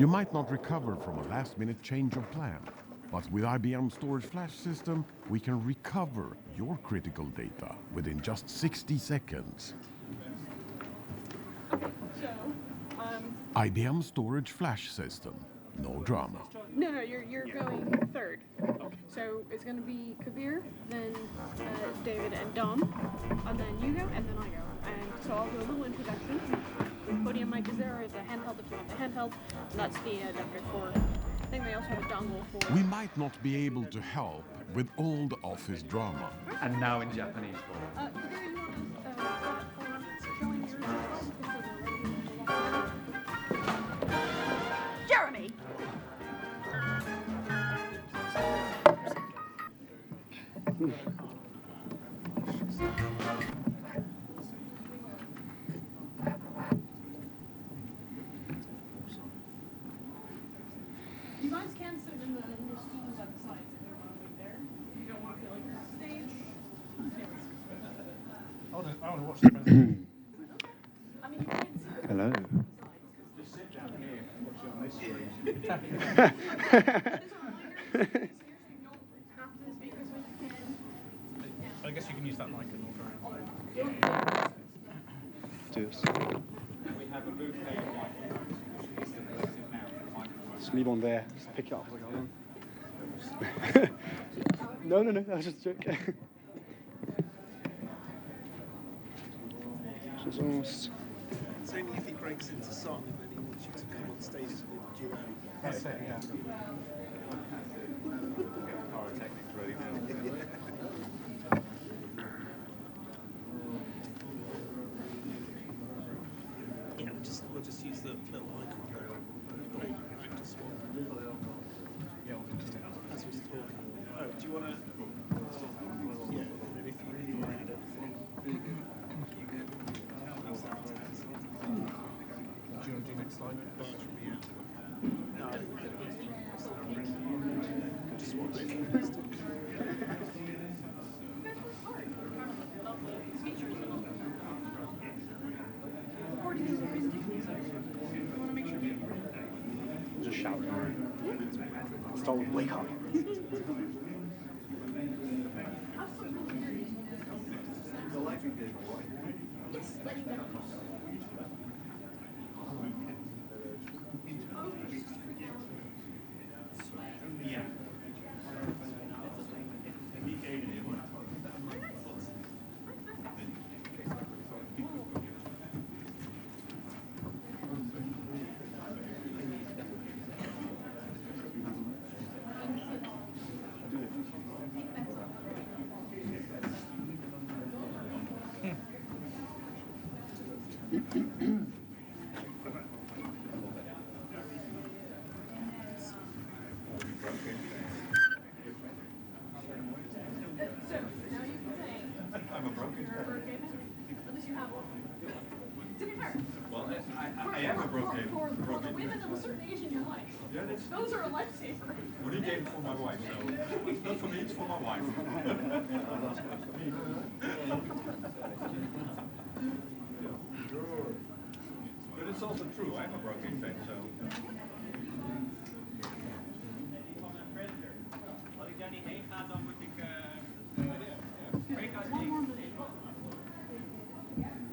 You might not recover from a last-minute change of plan, but with IBM Storage Flash System, we can recover your critical data within just 60 seconds. Okay, so, IBM Storage Flash System. No drama. No, you're going third. So it's going to be Kabir, then David and Dom, and then you go, and then I go. And so I'll do a little introduction. The podium mic is there, or the handheld if you want the handheld. And that's the adapter for. I think they also have a dongle for. We might not be able to help with old office drama. And now in Japanese. Kabir, you want to start showing yours as well? Jeremy! You guys can sit in the stools at the sides if you want to wait there. You don't want to feel like you're on stage. I want to watch the presentation. I mean, you can sit Hello. Just sit down here and watch it on this screen. As a reminder, seriously, you don't have to speak as much as you can. I guess you can use that mic and walk around. Do this. We have a bouquet of microphones. Just leave one there. Just pick it up as I go along. No, that was just a joke. It's almost. It's only if he breaks into song and then he wants you to come on stage to do the duo. That's it, yeah. Pyrotechnics ready now. Yeah, we'll just use the little microphone. Practice one. Yeah, we can just take As we're talking. Oh, do you want to? Yeah, and then if you need to add anything. Do you want to do next slide? No, just watch it. Just shout. Start with wake up. I'm a broken you're a broken. Unless you have one. To be fair. Well, I am a broken. For the women of a certain age in your life. Yeah, that's. Those are a lifesaver. What do you get for my wife? So it's not for me, it's for my wife. But it's also true. I'm a broken fan, so. One more minute.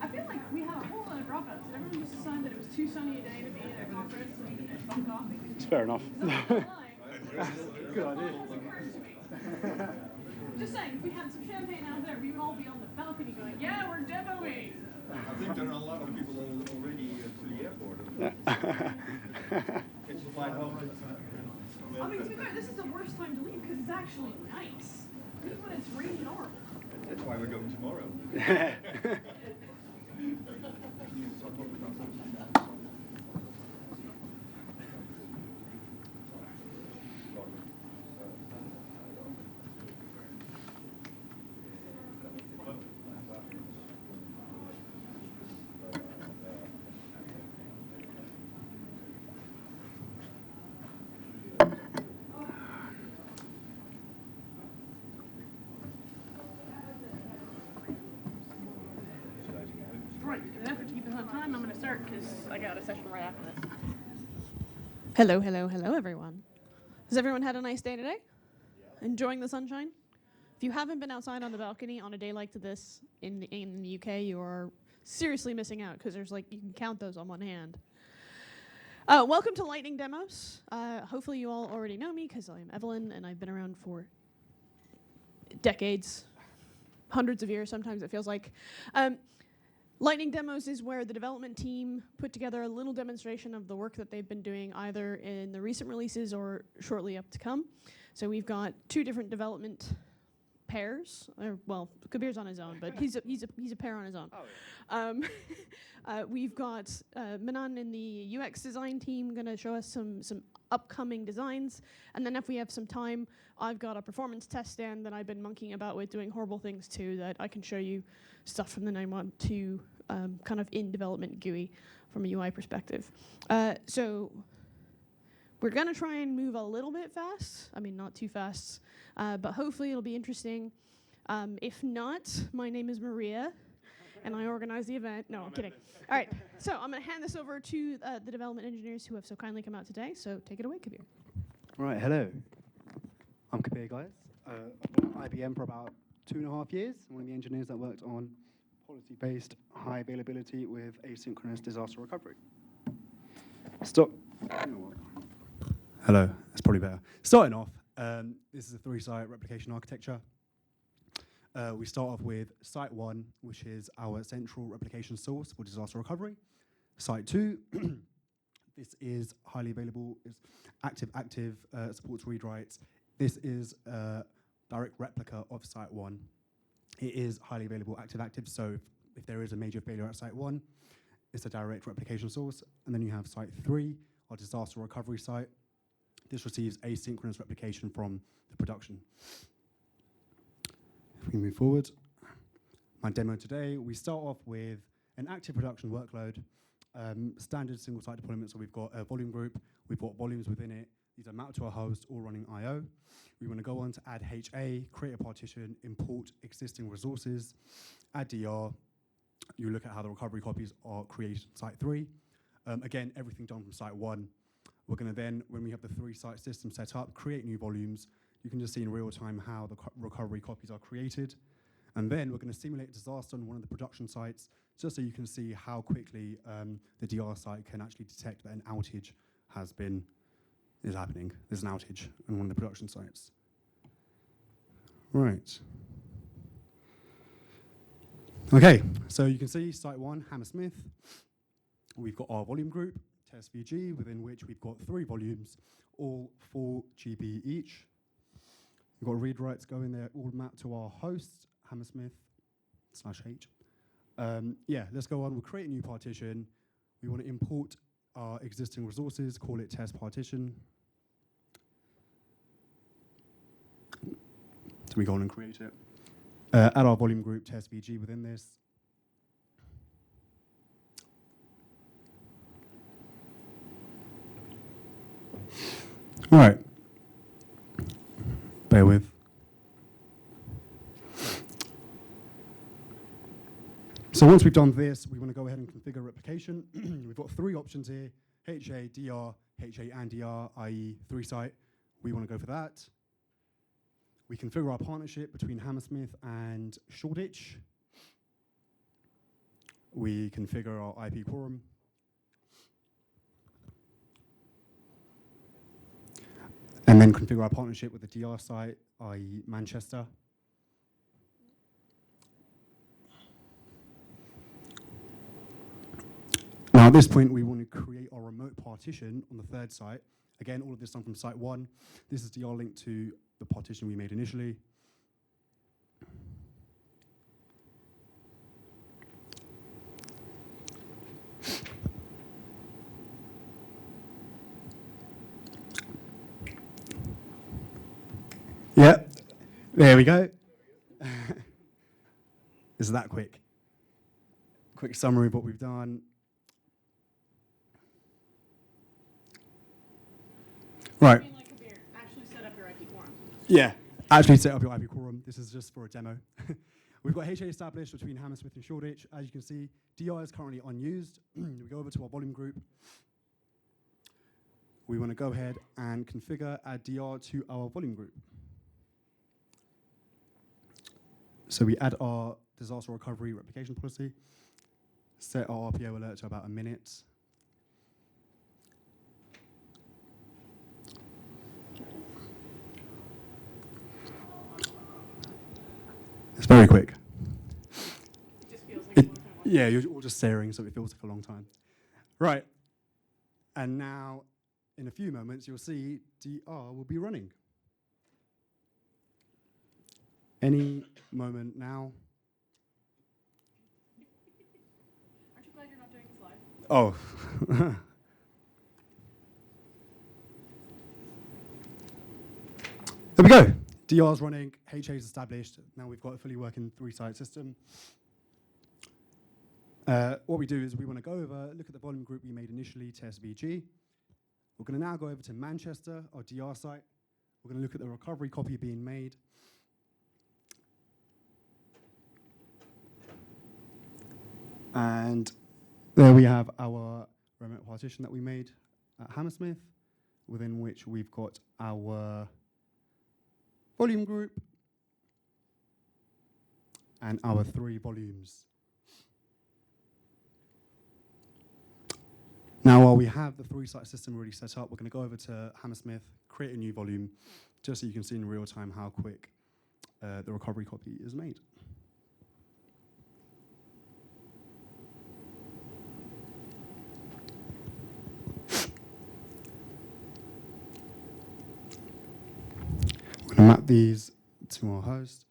I feel like we had a whole lot of dropouts, and everyone just decided that it was too sunny a day to be at a conference and bumped off. It's fair enough. Good idea. Just saying, if we had some champagne out there, we would all be on the balcony going, yeah, we're demoing. I think there are a lot of people already to the airport. It's a flight home. I mean, to be fair, this is the worst time to leave because it's actually nice. Even when it's raining horrible. That's why we're going tomorrow. Right, in an effort to keep us on time, I'm going to start because I got a session right after this. Hello, hello, hello, everyone. Has everyone had a nice day today? Yeah. Enjoying the sunshine? If you haven't been outside on the balcony on a day like this in the UK, you are seriously missing out because there's you can count those on one hand. Welcome to Lightning Demos. Hopefully you all already know me because I'm Evelyn and I've been around for decades, hundreds of years, sometimes it feels like. Lightning Demos is where the development team put together a little demonstration of the work that they've been doing either in the recent releases or shortly up to come. So we've got two different development pairs. Well, Kabir's on his own, but he's a pair on his own. Oh, yeah. We've got Manoan in the UX design team going to show us some upcoming designs, and then if we have some time, I've got a performance test stand that I've been monkeying about with doing horrible things to that I can show you stuff from the 9.1 kind of in development GUI from a UI perspective. So we're going to try and move a little bit fast. I mean, not too fast, but hopefully it'll be interesting. If not, my name is Maria, and I organize the event. No, I'm kidding. All right, so I'm going to hand this over to the development engineers who have so kindly come out today. So take it away, Kabir. Right, hello. I'm Kabir, guys. I've been at IBM for about 2.5 years. I'm one of the engineers that worked on policy-based high availability with asynchronous disaster recovery. Stop. You know what? Hello, that's probably better. Starting off, this is a 3-site replication architecture. We start off with Site 1, which is our central replication source for disaster recovery. Site 2, this is highly available, it's active, supports read-writes. This is a direct replica of Site 1. It is highly available, active, so if there is a major failure at Site 1, it's a direct replication source. And then you have Site 3, our disaster recovery site. This receives asynchronous replication from the production. If we move forward, my demo today, we start off with an active production workload, standard single site deployment. So we've got a volume group, we've got volumes within it. These are mapped to a host, all running I/O. We want to go on to add HA, create a partition, import existing resources, add DR. You look at how the recovery copies are created in Site 3. Again, everything done from Site 1. We're going to then, when we have the 3-site system set up, create new volumes. You can just see in real time how the recovery copies are created. And then we're going to simulate a disaster on one of the production sites, just so you can see how quickly the DR site can actually detect that an outage is happening. There's an outage on one of the production sites. Right. Okay, so you can see Site 1, Hammersmith. We've got our volume group, test VG, within which we've got 3 volumes, all 4 GB each. We've got read writes going there, all mapped to our host, Hammersmith/H. Yeah, let's go on. We'll create a new partition. We want to import our existing resources, call it test partition. So we go on and create it. Add our volume group, test VG within this. All right. Bear with. So once we've done this, we want to go ahead and configure replication. We've got 3 options here, HA, DR, HA and DR, i.e. 3-site. We want to go for that. We configure our partnership between Hammersmith and Shoreditch. We configure our IP quorum. And then configure our partnership with the DR site, i.e. Manchester. Now at this point, we want to create our remote partition on the 3rd site. Again, all of this done from Site 1. This is DR linked to the partition we made initially. Yep, there we go. Is that quick? Quick summary of what we've done. Right. Actually set up your IP quorum. Yeah, actually set up your IP quorum. This is just for a demo. We've got HA established between Hammersmith and Shoreditch. As you can see, DR is currently unused. We go over to our volume group. we want to go ahead and configure add DR to our volume group. So we add our disaster recovery replication policy, set our RPO alert to about a minute. It's very quick. It just feels like a long time. Yeah, you're all just staring, so it feels like a long time. Right. And now, in a few moments, you'll see DR will be running. Any moment now. Aren't you glad you're not doing this live? Oh. There we go. DR's running, HA's established. Now we've got a fully working 3-site system. What we do is we want to go over, look at the volume group we made initially, test VG. We're going to now go over to Manchester, our DR site. We're going to look at the recovery copy being made. And there we have our remote partition that we made at Hammersmith, within which we've got our volume group and our 3 volumes. Now, while we have the 3-site system already set up, we're going to go over to Hammersmith, create a new volume, just so you can see in real time how quick the recovery copy is made. We're going to map these to our host.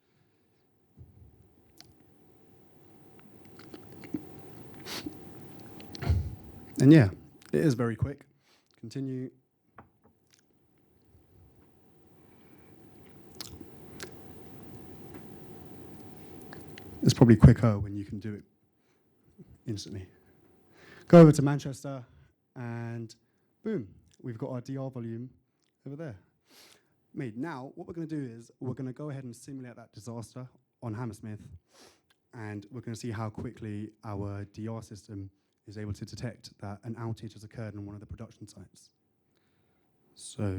And yeah, it is very quick. Continue. It's probably quicker when you can do it instantly. Go over to Manchester, and boom, we've got our DR volume over there. Made. Now, what we're going to do is we're going to go ahead and simulate that disaster on Hammersmith, and we're going to see how quickly our DR system is able to detect that an outage has occurred on one of the production sites. So,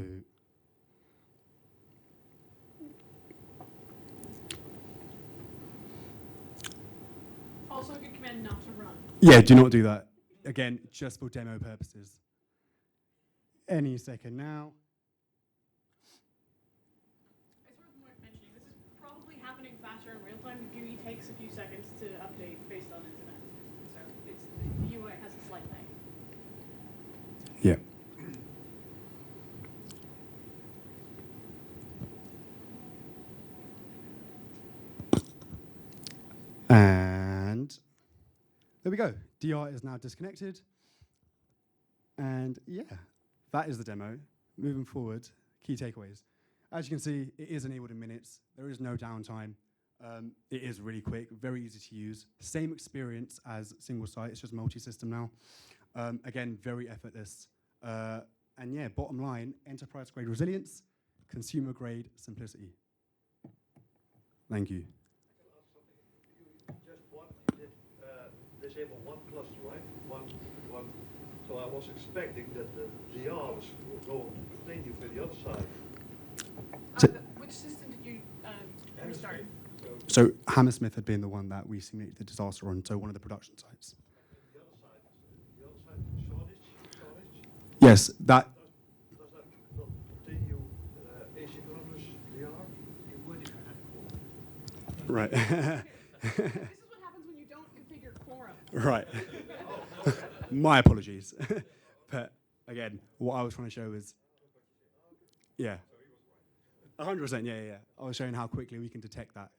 Also a good command not to run. yeah, do not do that. Again, just for demo purposes. Any second now. It's worth mentioning, this is probably happening faster in real time. The GUI takes a few seconds to update based on internet. So it's, the UI has a slight lag. Yeah. And there we go. DR is now disconnected. And yeah, that is the demo. Moving forward, key takeaways. As you can see, it is enabled in minutes. There is no downtime. It is really quick, very easy to use. Same experience as single site, it's just multi-system now. Again, very effortless. And yeah, bottom line, enterprise-grade resilience, consumer-grade simplicity. Thank you. Just one, you did disable one cluster, right? One. So I was expecting that the DR was going to continue for the other side. Which system did you restart? So Hammersmith had been the one that we simulated the disaster on, so one of the production sites. The other side, shortage. Yes, that. Does that not continue asynchronous DR? You would if you had quorum. Right. This is what happens when you don't configure quorum. Right. My apologies. But again, what I was trying to show is, yeah. 100%, yeah. I was showing how quickly we can detect that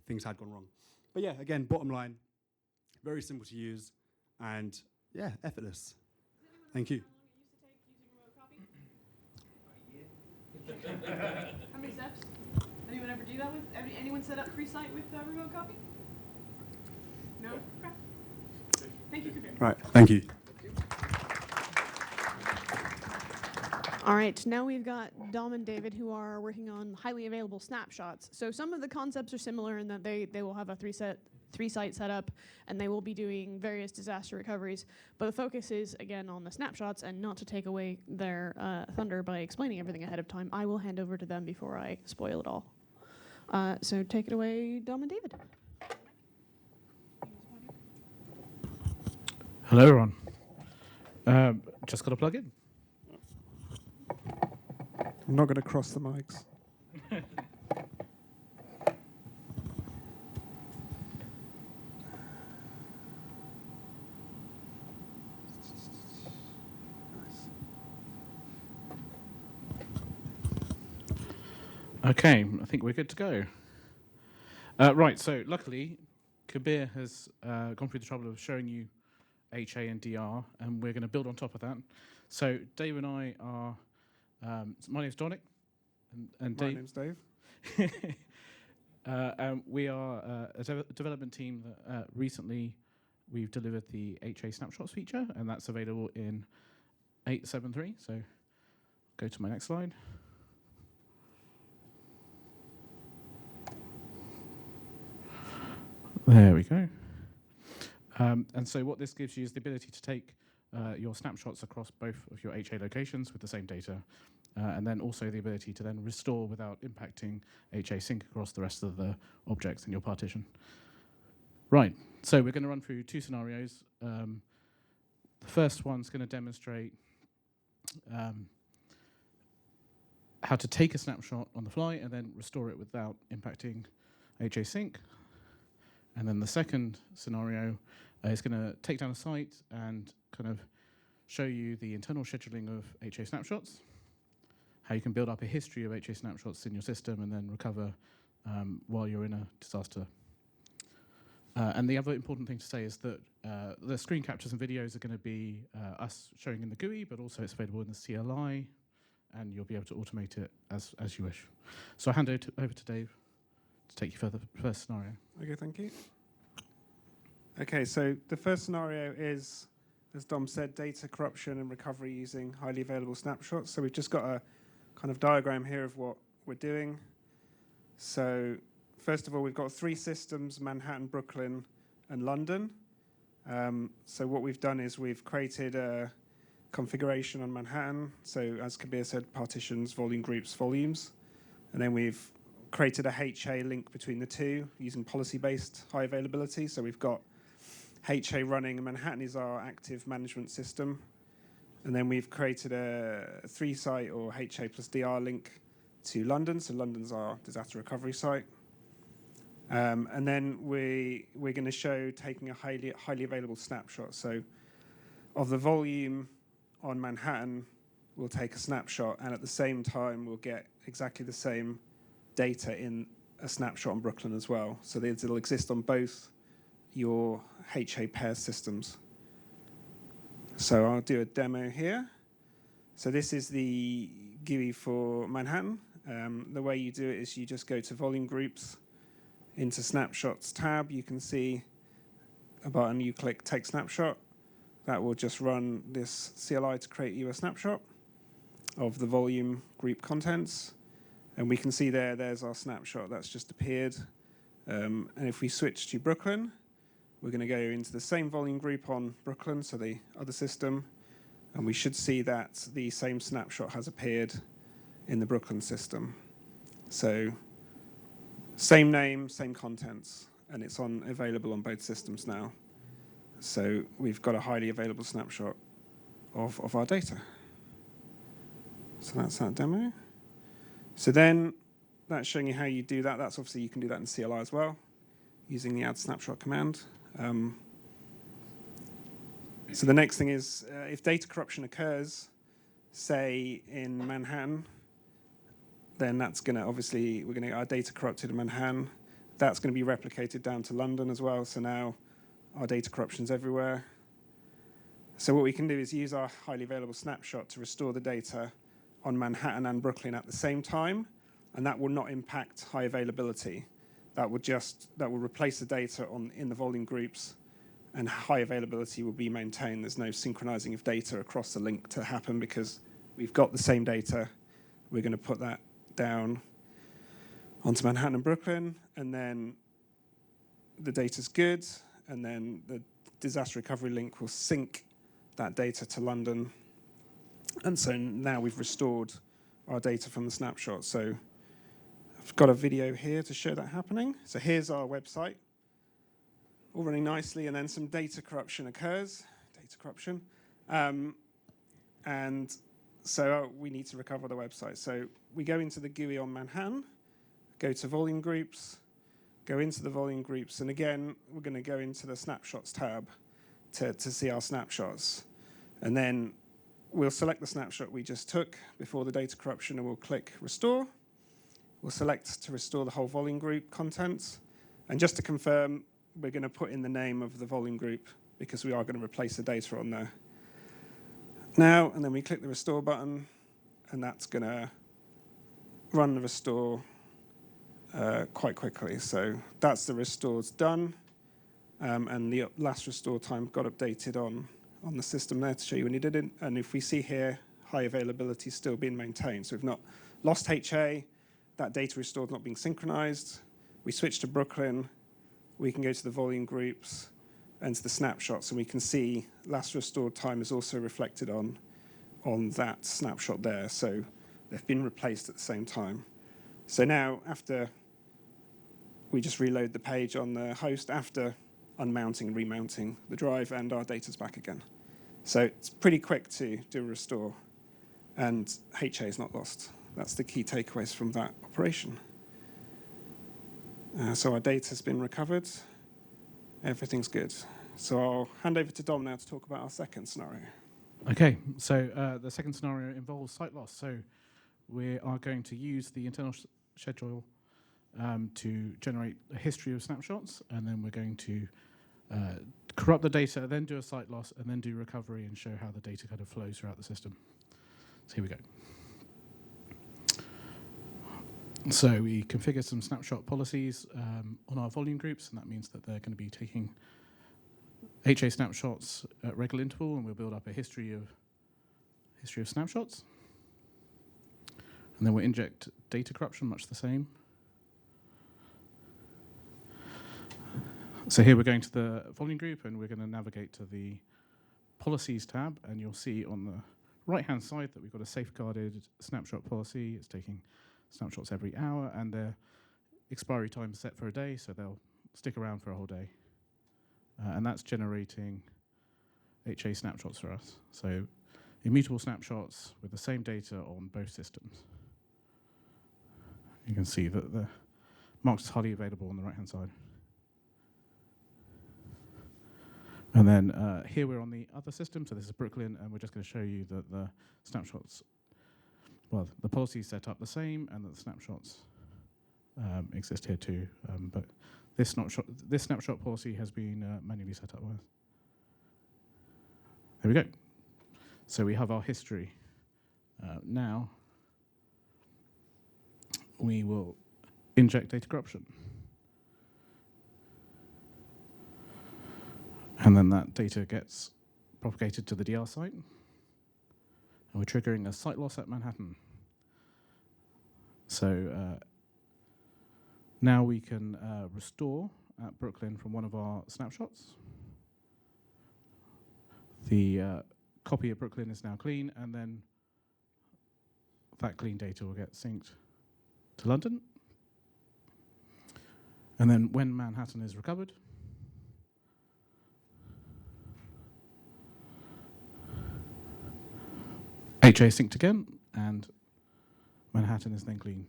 things had gone wrong. But yeah, again, bottom line, very simple to use, and yeah, effortless. Thank you. How many steps? Anyone ever do that with? Anyone set up free site with remote copy? No? Okay. Thank you, Kabir. Right, thank you. All right, now we've got Dom and David who are working on highly available snapshots. So some of the concepts are similar in that they will have a 3-site setup, and they will be doing various disaster recoveries. But the focus is, again, on the snapshots, and not to take away their thunder by explaining everything ahead of time. I will hand over to them before I spoil it all. So take it away, Dom and David. Hello, everyone. Just got to plug in. I'm not going to cross the mics. Okay, I think we're good to go. Right, so luckily, Kabir has gone through the trouble of showing you HA and DR, and we're going to build on top of that. So Dave and I are, my name's Dominic, and My Dave. name's Dave. We are a development team that recently we've delivered the HA snapshots feature, and that's available in 8.7.3. So go to my next slide. There we go. And so what this gives you is the ability to take your snapshots across both of your HA locations with the same data, and then also the ability to then restore without impacting HA sync across the rest of the objects in your partition. Right, so we're going to run through 2 scenarios. The first one's going to demonstrate how to take a snapshot on the fly and then restore it without impacting HA sync. And then the second scenario is going to take down a site and kind of show you the internal scheduling of HA snapshots, how you can build up a history of HA snapshots in your system and then recover while you're in a disaster. And the other important thing to say is that the screen captures and videos are going to be us showing in the GUI, but also it's available in the CLI, and you'll be able to automate it as you wish. So I'll hand it over to Dave to take you further the first scenario. Okay, thank you. Okay, so the first scenario is, as Dom said, data corruption and recovery using highly available snapshots. So we've just got a kind of diagram here of what we're doing. So first of all, we've got 3 systems, Manhattan, Brooklyn, and London. So what we've done is we've created a configuration on Manhattan. So as Kabir said, partitions, volume groups, volumes. And then we've created a HA link between the two using policy-based high availability. So we've got HA running, and Manhattan is our active management system. And then we've created a 3-site or HA plus DR link to London. So London's our disaster recovery site. And then we're going to show taking a highly available snapshot. So of the volume on Manhattan, we'll take a snapshot, and at the same time, we'll get exactly the same data in a snapshot on Brooklyn as well. So it'll exist on both your HA pair systems. So I'll do a demo here. So this is the GUI for Manhattan. The way you do it is you just go to volume groups, into snapshots tab. You can see a button, you click take snapshot. That will just run this CLI to create you a snapshot of the volume group contents. And we can see there's our snapshot that's just appeared. And if we switch to Brooklyn, we're going to go into the same volume group on Brooklyn, so the other system, and we should see that the same snapshot has appeared in the Brooklyn system. So same name, same contents, and it's available on both systems now. So we've got a highly available snapshot of our data. So that's that demo. So then that's showing you how you do that. That's obviously you can do that in CLI as well, using the add snapshot command. So the next thing is if data corruption occurs, say in Manhattan, then that's going to obviously, we're going to get our data corrupted in Manhattan. That's going to be replicated down to London as well. So now our data corruption's everywhere. So what we can do is use our highly available snapshot to restore the data on Manhattan and Brooklyn at the same time, and that will not impact high availability. That will replace the data in the volume groups, and high availability will be maintained. There's no synchronizing of data across the link to happen because we've got the same data. We're going to put that down onto Manhattan and Brooklyn, and then the data's good, and then the disaster recovery link will sync that data to London. And so now we've restored our data from the snapshot. So I've got a video here to show that happening. So here's our website, all running nicely, and then some data corruption occurs. Data corruption. And so we need to recover the website. So we go into the GUI on Manhattan, go to volume groups, go into the volume groups, and again, we're going to go into the snapshots tab to see our snapshots. And then we'll select the snapshot we just took before the data corruption, and we'll click restore. We'll select to restore the whole volume group content. And just to confirm, we're going to put in the name of the volume group because we are going to replace the data on there. Now, and then we click the restore button, and that's going to run the restore quite quickly. So that's the restore's done, and the last restore time got updated on the system there to show you when you did it. And if we see here, high availability is still being maintained. So we've not lost HA, that data restored not being synchronized. We switch to Brooklyn, we can go to the volume groups and to the snapshots, and we can see last restored time is also reflected on that snapshot there. So they've been replaced at the same time. So now, after we just reload the page on the host after unmounting and remounting the drive, and our data's back again. So it's pretty quick to do a restore, and HA is not lost. That's the key takeaways from that operation. So our data's been recovered. Everything's good. So I'll hand over to Dom now to talk about our second scenario. Okay, so the second scenario involves site loss. So we are going to use the internal schedule to generate a history of snapshots, and then we're going to corrupt the data, then do a site loss, and then do recovery and show how the data kind of flows throughout the system. So here we go. So we configure some snapshot policies on our volume groups, and that means that they're going to be taking HA snapshots at regular interval, and we'll build up a history of snapshots. And then we'll inject data corruption, much the same. So here we're going to the volume group, and we're going to navigate to the policies tab, and you'll see on the right-hand side that we've got a safeguarded snapshot policy. It's taking snapshots every hour, and their expiry time is set for a day, so they'll stick around for a whole day. And that's generating HA snapshots for us. So immutable snapshots with the same data on both systems. You can see that the marked as highly available on the right-hand side. And then here we're on the other system, so this is Brooklyn, and we're just going to show you that the snapshots, well, the policy is set up the same, and that the snapshots exist here too. But this snapshot policy has been manually set up with. There we go. So we have our history. Now we will inject data corruption. And then that data gets propagated to the DR site. And we're triggering a site loss at Manhattan. So now we can restore at Brooklyn from one of our snapshots. The copy of Brooklyn is now clean, and then that clean data will get synced to London. And then when Manhattan is recovered, HA synced again, and Manhattan is then clean.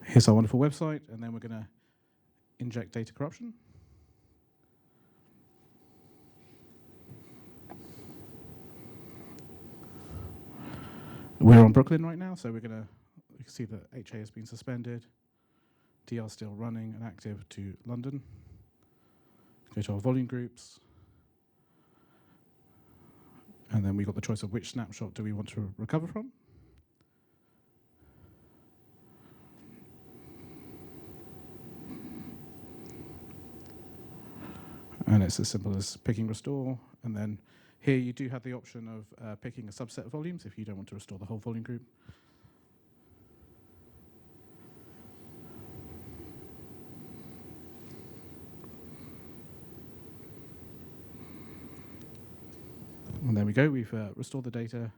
Here's our wonderful website, and then we're going to inject data corruption. We're on Brooklyn right now, so you can see that HA has been suspended. DR still running and active to London. Go to our volume groups. And then we've got the choice of which snapshot do we want to recover from. And it's as simple as picking restore. And then here you do have the option of picking a subset of volumes if you don't want to restore the whole volume group. And there we go. We've restored the data.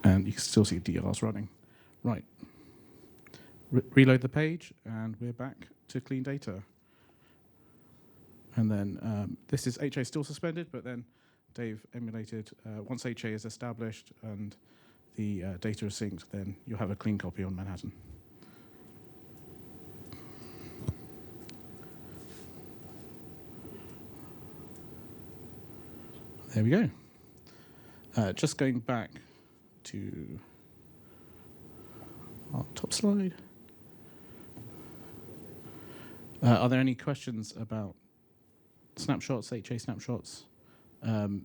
And you can still see DRs running. Right. Reload the page, and we're back to clean data. And then this is HA still suspended, but then Dave emulated. Once HA is established and the data is synced, then you'll have a clean copy on Manhattan. There we go. Just going back to our top slide. Are there any questions about snapshots, HA snapshots? The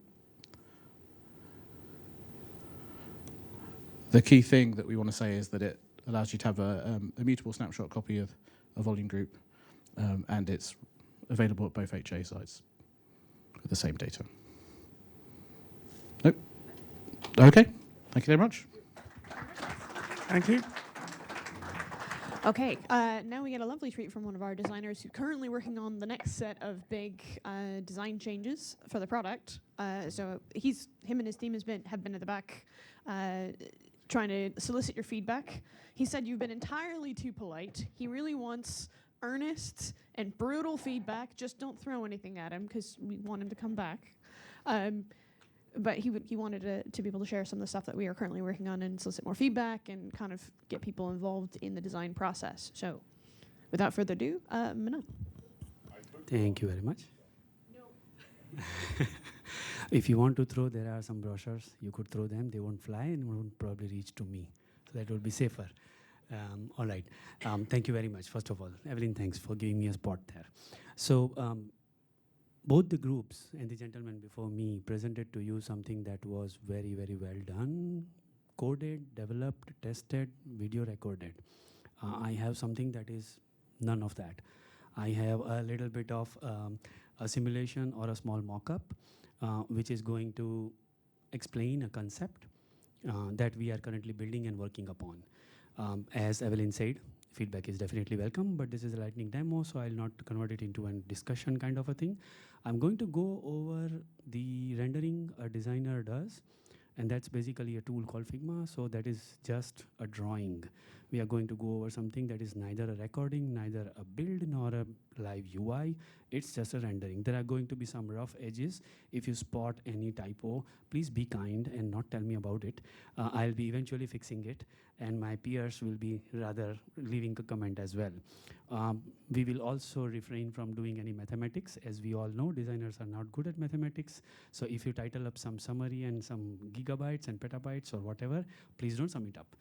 key thing that we want to say is that it allows you to have a mutable snapshot copy of a volume group, and it's available at both HA sites with the same data. Nope. Okay. Thank you very much. Thank you. Okay, now we get a lovely treat from one of our designers who's currently working on the next set of big design changes for the product. So him and his team have been at the back trying to solicit your feedback. He said you've been entirely too polite. He really wants earnest and brutal feedback. Just don't throw anything at him because we want him to come back. But he wanted to be able to share some of the stuff that we are currently working on and solicit more feedback and kind of get people involved in the design process. So, without further ado, Manoan. Thank you very much. No. If you want to throw, there are some brochures. You could throw them. They won't fly and won't probably reach to me. So that will be safer. All right. Thank you very much. First of all, Evelyn, thanks for giving me a spot there. So, both the groups and the gentleman before me presented to you something that was very, very well done, coded, developed, tested, video recorded. I have something that is none of that. I have a little bit of a simulation or a small mock-up, which is going to explain a concept that we are currently building and working upon. As Evelyn said, feedback is definitely welcome, but this is a lightning demo, so I'll not convert it into a discussion kind of a thing. I'm going to go over the rendering a designer does, and that's basically a tool called Figma, so that is just a drawing. We are going to go over something that is neither a recording, neither a build, nor a live UI. It's just a rendering. There are going to be some rough edges. If you spot any typo, please be kind and not tell me about it. I'll be eventually fixing it, and my peers will be rather leaving a comment as well. We will also refrain from doing any mathematics. As we all know, designers are not good at mathematics. So if you title up some summary and some gigabytes and petabytes or whatever, please don't sum it up.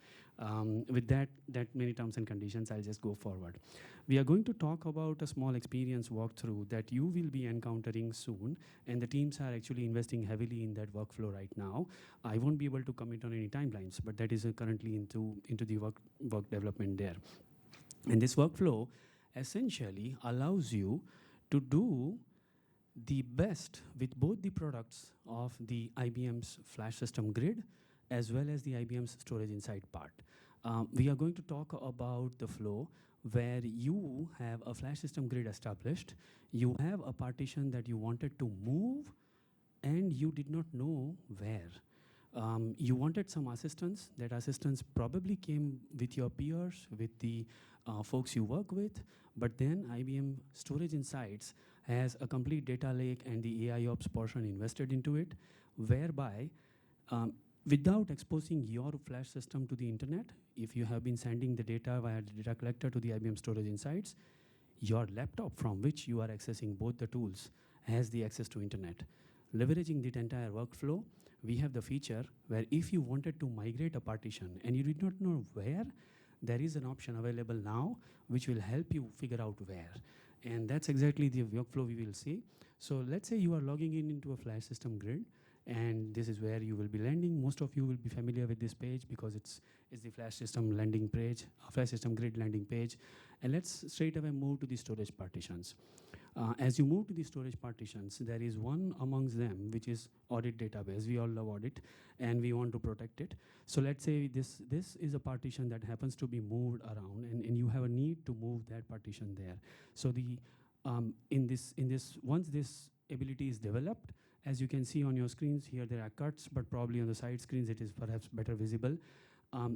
With that many terms and conditions, I'll just go forward. We are going to talk about a small experience walkthrough that you will be encountering soon, and the teams are actually investing heavily in that workflow right now. I won't be able to commit on any timelines, but that is currently into the work development there. And this workflow essentially allows you to do the best with both the products of the IBM's flash system grid as well as the IBM's storage insight part. We are going to talk about the flow where you have a flash system grid established, you have a partition that you wanted to move, and you did not know where. You wanted some assistance. That assistance probably came with your peers, with the folks you work with, but then IBM Storage Insights has a complete data lake and the AIOps portion invested into it, whereby without exposing your flash system to the internet, if you have been sending the data via the data collector to the IBM Storage Insights, your laptop from which you are accessing both the tools has the access to internet. Leveraging the entire workflow, we have the feature where if you wanted to migrate a partition and you did not know where, there is an option available now which will help you figure out where. And that's exactly the workflow we will see. So let's say you are logging in into a flash system grid, and this is where you will be landing. Most of you will be familiar with this page because it's the flash system landing page, flash system grid landing page. And let's straight away move to the storage partitions. As you move to the storage partitions, there is one amongst them which is audit database. We all love audit, and we want to protect it. So let's say this is a partition that happens to be moved around, and you have a need to move that partition there. So the Once this ability is developed, as you can see on your screens here, there are cuts, but probably on the side screens it is perhaps better visible.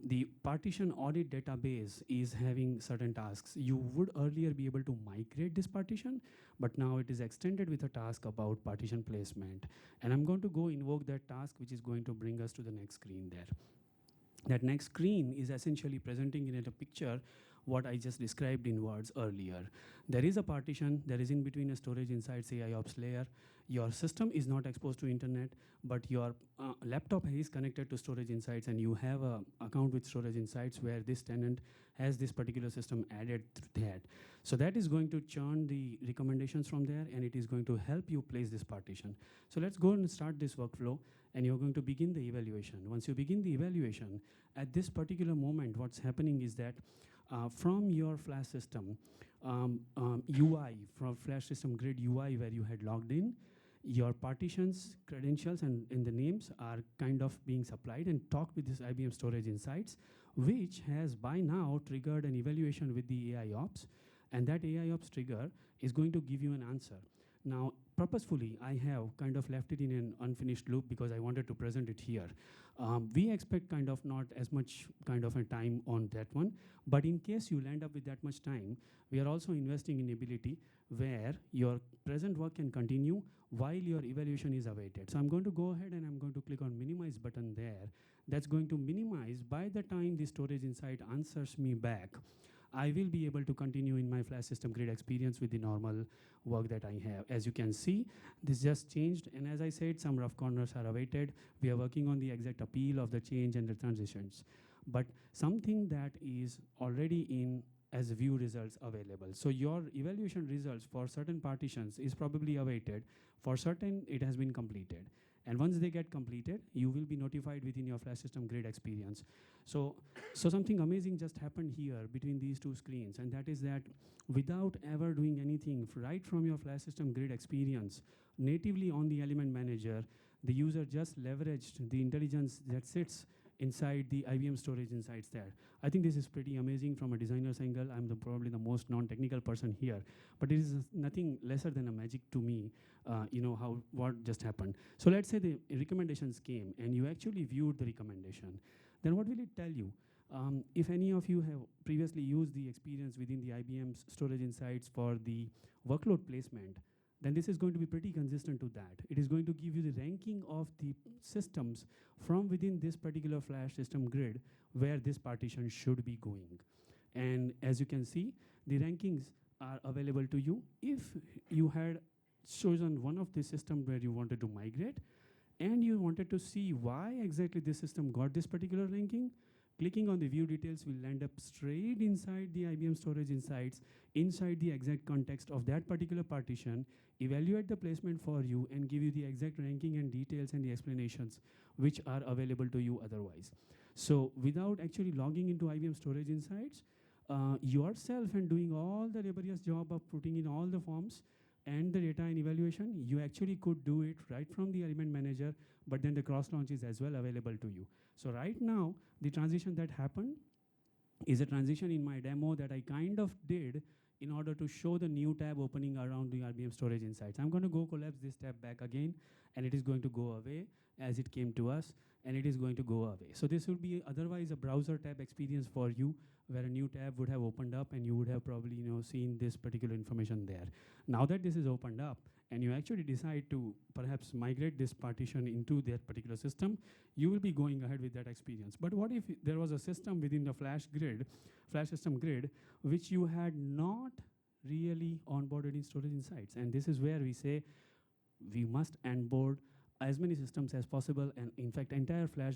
The partition audit database is having certain tasks. You would earlier be able to migrate this partition, but now it is extended with a task about partition placement. And I'm going to go invoke that task, which is going to bring us to the next screen there. That next screen is essentially presenting in a picture what I just described in words earlier. There is a partition, there is in between a storage inside AIOps layer. Your system is not exposed to internet, but your laptop is connected to storage insights, and you have an account with storage insights where this tenant has this particular system added through that. So that is going to churn the recommendations from there, and it is going to help you place this partition. So let's go and start this workflow, and you're going to begin the evaluation. Once you begin the evaluation, at this particular moment, what's happening is that from your flash system UI, from flash system grid UI where you had logged in, your partitions, credentials, and the names are kind of being supplied and talk with this IBM Storage Insights, which has by now triggered an evaluation with the AIOps, and that AIOps trigger is going to give you an answer. Now, purposefully, I have kind of left it in an unfinished loop because I wanted to present it here. We expect kind of not as much kind of a time on that one, but in case you land up with that much time, we are also investing in ability where your present work can continue while your evaluation is awaited. So I'm going to go ahead and I'm going to click on minimize button there. That's going to minimize by the time the storage insight answers me back. I will be able to continue in my flash system grid experience with the normal work that I have. As you can see, this just changed, and as I said, some rough corners are awaited. We are working on the exact appeal of the change and the transitions. But something that is already in as view results available. So your evaluation results for certain partitions is probably awaited. For certain, it has been completed. And once they get completed, you will be notified within your flash system grid experience. So something amazing just happened here between these two screens, and that is that without ever doing anything, right from your flash system grid experience, natively on the element manager, the user just leveraged the intelligence that sits inside the IBM Storage Insights there. I think this is pretty amazing from a designer's angle. I'm probably the most non-technical person here, but it is nothing lesser than a magic to me, what just happened. So let's say the recommendations came and you actually viewed the recommendation. Then what will it tell you? If any of you have previously used the experience within the IBM Storage Insights for the workload placement, then this is going to be pretty consistent to that. It is going to give you the ranking of the systems from within this particular flash system grid where this partition should be going. And as you can see, the rankings are available to you. If you had chosen one of the systems where you wanted to migrate and you wanted to see why exactly this system got this particular ranking, clicking on the view details will land up straight inside the IBM Storage Insights, inside the exact context of that particular partition, evaluate the placement for you, and give you the exact ranking and details and the explanations which are available to you otherwise. So without actually logging into IBM Storage Insights, yourself and doing all the laborious job of putting in all the forms and the data and evaluation, you actually could do it right from the element manager, but then the cross launch is as well available to you. So right now, the transition that happened is a transition in my demo that I kind of did in order to show the new tab opening around the IBM Storage Insights. I'm going to go collapse this tab back again, and it is going to go away as it came to us, and it is going to go away. So this will be otherwise a browser tab experience for you, where a new tab would have opened up and you would have probably seen this particular information there. Now that this is opened up and you actually decide to perhaps migrate this partition into that particular system, you will be going ahead with that experience. But what if there was a system within the flash system grid, which you had not really onboarded in Storage Insights? And this is where we say we must onboard as many systems as possible, and in fact entire flash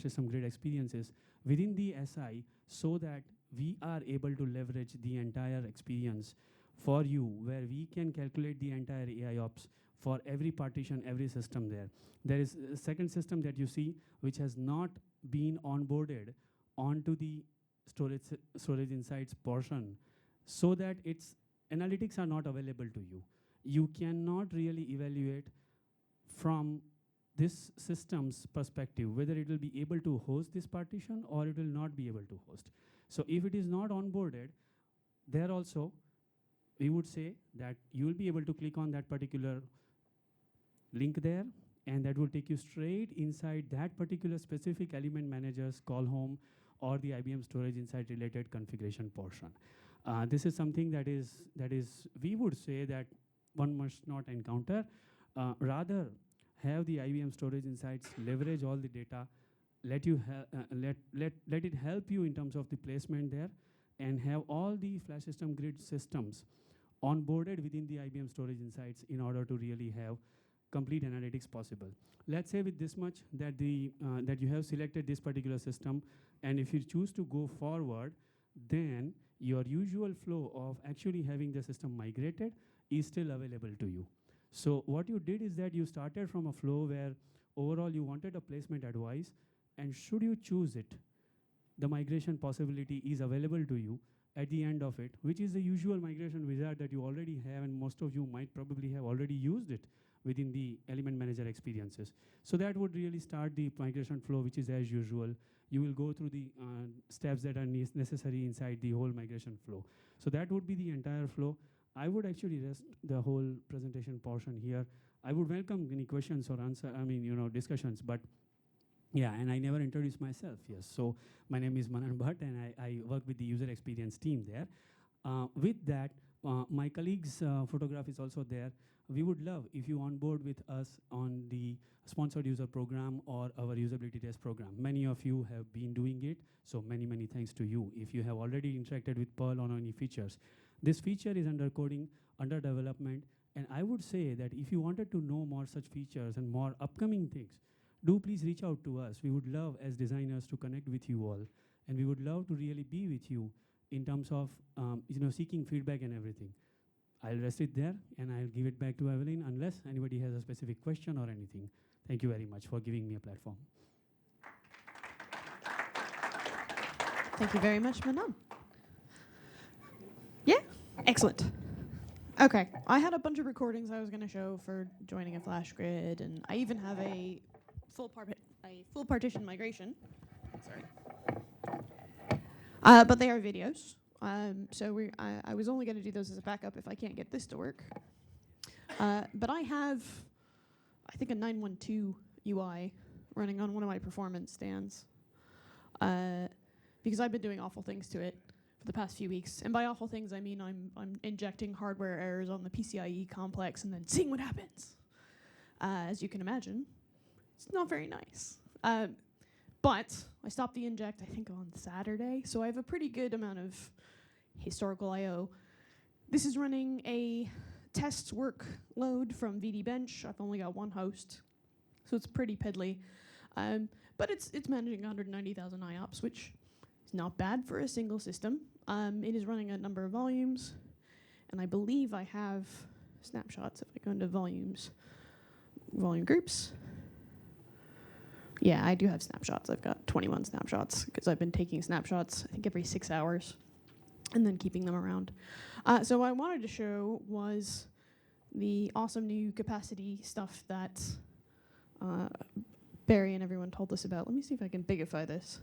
system grid experiences within the SI, so that we are able to leverage the entire experience for you, where we can calculate the entire AIOps for every partition, every system there. There is a second system that you see which has not been onboarded onto the storage insights portion, so that its analytics are not available to you. You cannot really evaluate from this system's perspective whether it will be able to host this partition or it will not be able to host. So if it is not onboarded, there also we would say that you will be able to click on that particular link there, and that will take you straight inside that particular specific element manager's call home or the IBM Storage Insight related configuration portion. This is something that is we would say that one must not encounter. Rather, have the IBM Storage Insights leverage all the data, let it help you in terms of the placement there, and have all the flash system grid systems onboarded within the IBM Storage Insights in order to really have complete analytics possible. Let's say with this much that that you have selected this particular system, and if you choose to go forward, then your usual flow of actually having the system migrated is still available to you. So what you did is that you started from a flow where overall you wanted a placement advice, and should you choose it, the migration possibility is available to you at the end of it, which is the usual migration wizard that you already have, and most of you might probably have already used it within the element manager experiences. So that would really start the migration flow, which is as usual. You will go through the steps that are necessary inside the whole migration flow. So that would be the entire flow. I would actually rest the whole presentation portion here. I would welcome any questions or discussions, but yeah, and I never introduced myself, yes. So my name is Manoan Bhatt, and I work with the user experience team there. With that, my colleague's photograph is also there. We would love if you onboard with us on the sponsored user program or our usability test program. Many of you have been doing it, so many, many thanks to you. If you have already interacted with Pearl on any features, this feature is under coding, under development, and I would say that if you wanted to know more such features and more upcoming things, do please reach out to us. We would love as designers to connect with you all, and we would love to really be with you in terms of seeking feedback and everything. I'll rest it there, and I'll give it back to Evelyn unless anybody has a specific question or anything. Thank you very much for giving me a platform. Thank you very much, Manon. Yeah, excellent. Okay, I had a bunch of recordings I was going to show for joining a flash grid, and I even have a full partition migration. Sorry. But they are videos. So I was only going to do those as a backup if I can't get this to work. But I have, I think, a 912 UI running on one of my performance stands because I've been doing awful things to it for the past few weeks. And by awful things, I mean I'm injecting hardware errors on the PCIe complex and then seeing what happens. As you can imagine, it's not very nice. But I stopped the inject, I think, on Saturday, so I have a pretty good amount of historical I/O. This is running a test workload from VD Bench. I've only got one host, so it's pretty piddly. But it's managing 190,000 IOPS, which is not bad for a single system. It is running a number of volumes, and I believe I have snapshots. If I go into volumes, volume groups. Yeah, I do have snapshots. I've got 21 snapshots because I've been taking snapshots, I think, every 6 hours and then keeping them around. So what I wanted to show was the awesome new capacity stuff that Barry and everyone told us about. Let me see if I can bigify this.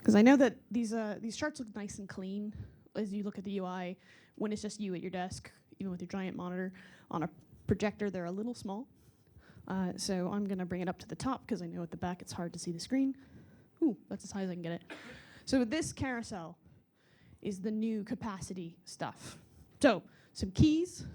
Because I know that these charts look nice and clean as you look at the UI. When it's just you at your desk, even with your giant monitor on a projector, they're a little small. So I'm going to bring it up to the top because I know at the back it's hard to see the screen. Ooh, that's as high as I can get it. So this carousel is the new capacity stuff. So some keys.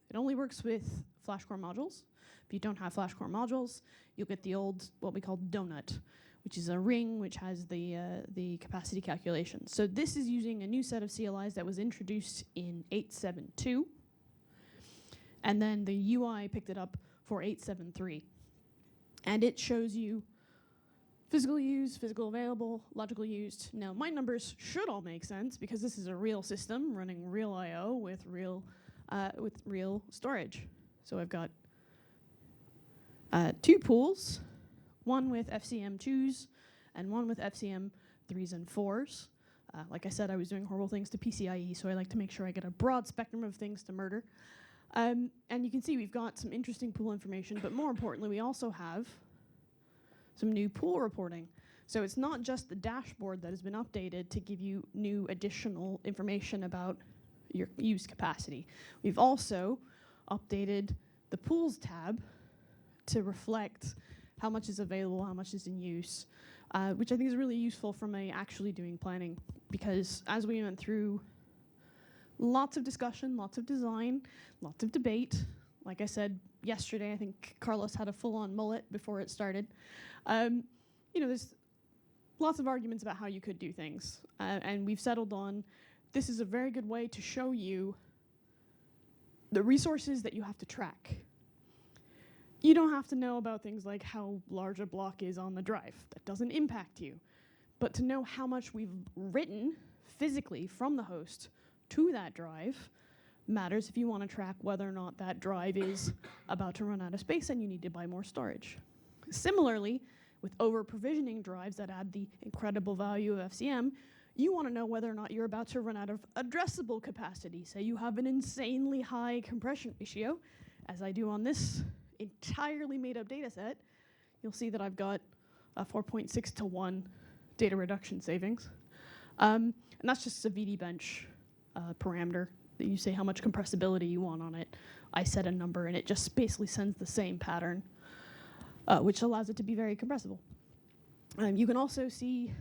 It only works with FlashCore modules. If you don't have FlashCore modules, you'll get the old, what we call donut, which is a ring which has the capacity calculation. So this is using a new set of CLIs that was introduced in 8.7.2. And then the UI picked it up for 8.7.3. And it shows you physical used, physical available, logical used. Now, my numbers should all make sense because this is a real system running real I/O with real storage. So I've got 2 pools, one with FCM2s and one with FCM 3s and 4s. Like I said, I was doing horrible things to PCIe, so I like to make sure I get a broad spectrum of things to murder. And you can see we've got some interesting pool information, but more importantly, we also have some new pool reporting. So it's not just the dashboard that has been updated to give you new additional information about your use capacity. We've also updated the pools tab to reflect how much is available, how much is in use, which I think is really useful from actually doing planning, because as we went through lots of discussion, lots of design, lots of debate. Like I said yesterday, I think Carlos had a full-on mullet before it started. There's lots of arguments about how you could do things, and we've settled on this is a very good way to show you the resources that you have to track. You don't have to know about things like how large a block is on the drive. That doesn't impact you. But to know how much we've written physically from the host to that drive matters if you want to track whether or not that drive is about to run out of space and you need to buy more storage. Similarly, with over-provisioning drives that add the incredible value of FCM, you want to know whether or not you're about to run out of addressable capacity. Say you have an insanely high compression ratio, as I do on this entirely made-up data set. You'll see that I've got a 4.6 to 1 data reduction savings. And that's just a VD bench parameter that you say how much compressibility you want on it. I set a number, and it just basically sends the same pattern, which allows it to be very compressible. You can also see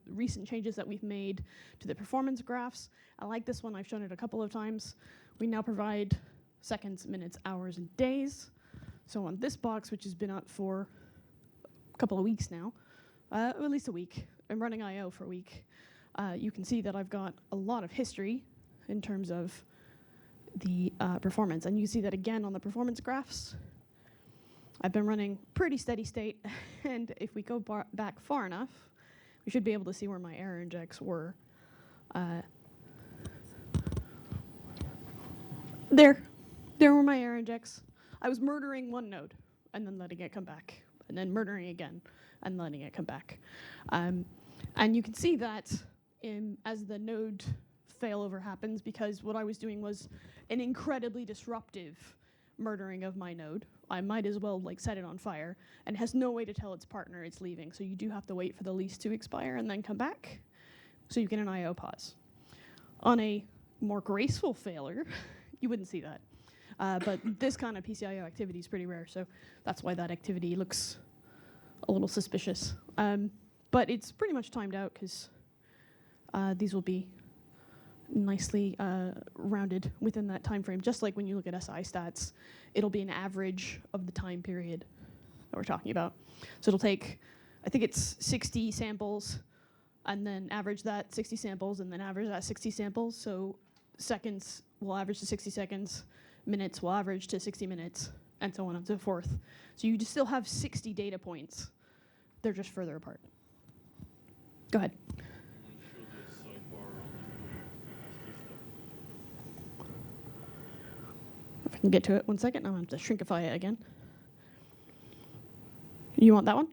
recent changes that we've made to the performance graphs. I like this one. I've shown it a couple of times. We now provide seconds, minutes, hours, and days. So on this box, which has been out for a couple of weeks now, or at least a week, I'm running I/O for a week, you can see that I've got a lot of history in terms of the performance. And you see that again on the performance graphs. I've been running pretty steady state, and if we go back far enough, we should be able to see where my error injects were. There were my error injects. I was murdering one node and then letting it come back, and then murdering again and letting it come back. And you can see that as the node failover happens, because what I was doing was an incredibly disruptive murdering of my node. I might as well set it on fire, and has no way to tell its partner it's leaving. So you do have to wait for the lease to expire and then come back, so you get an I/O pause. On a more graceful failure, you wouldn't see that. But this kind of PCIO activity is pretty rare, so that's why that activity looks a little suspicious. But it's pretty much timed out, because these will be nicely rounded within that time frame. Just like when you look at SI stats, it'll be an average of the time period that we're talking about. So it'll take, I think it's 60 samples, and then average that 60 samples, and then average that 60 samples. So seconds will average to 60 seconds, minutes will average to 60 minutes, and so on and so forth. So you just still have 60 data points. They're just further apart. Go ahead. If I can get to it 1 second, I'm going to have to shrinkify it again. You want that one?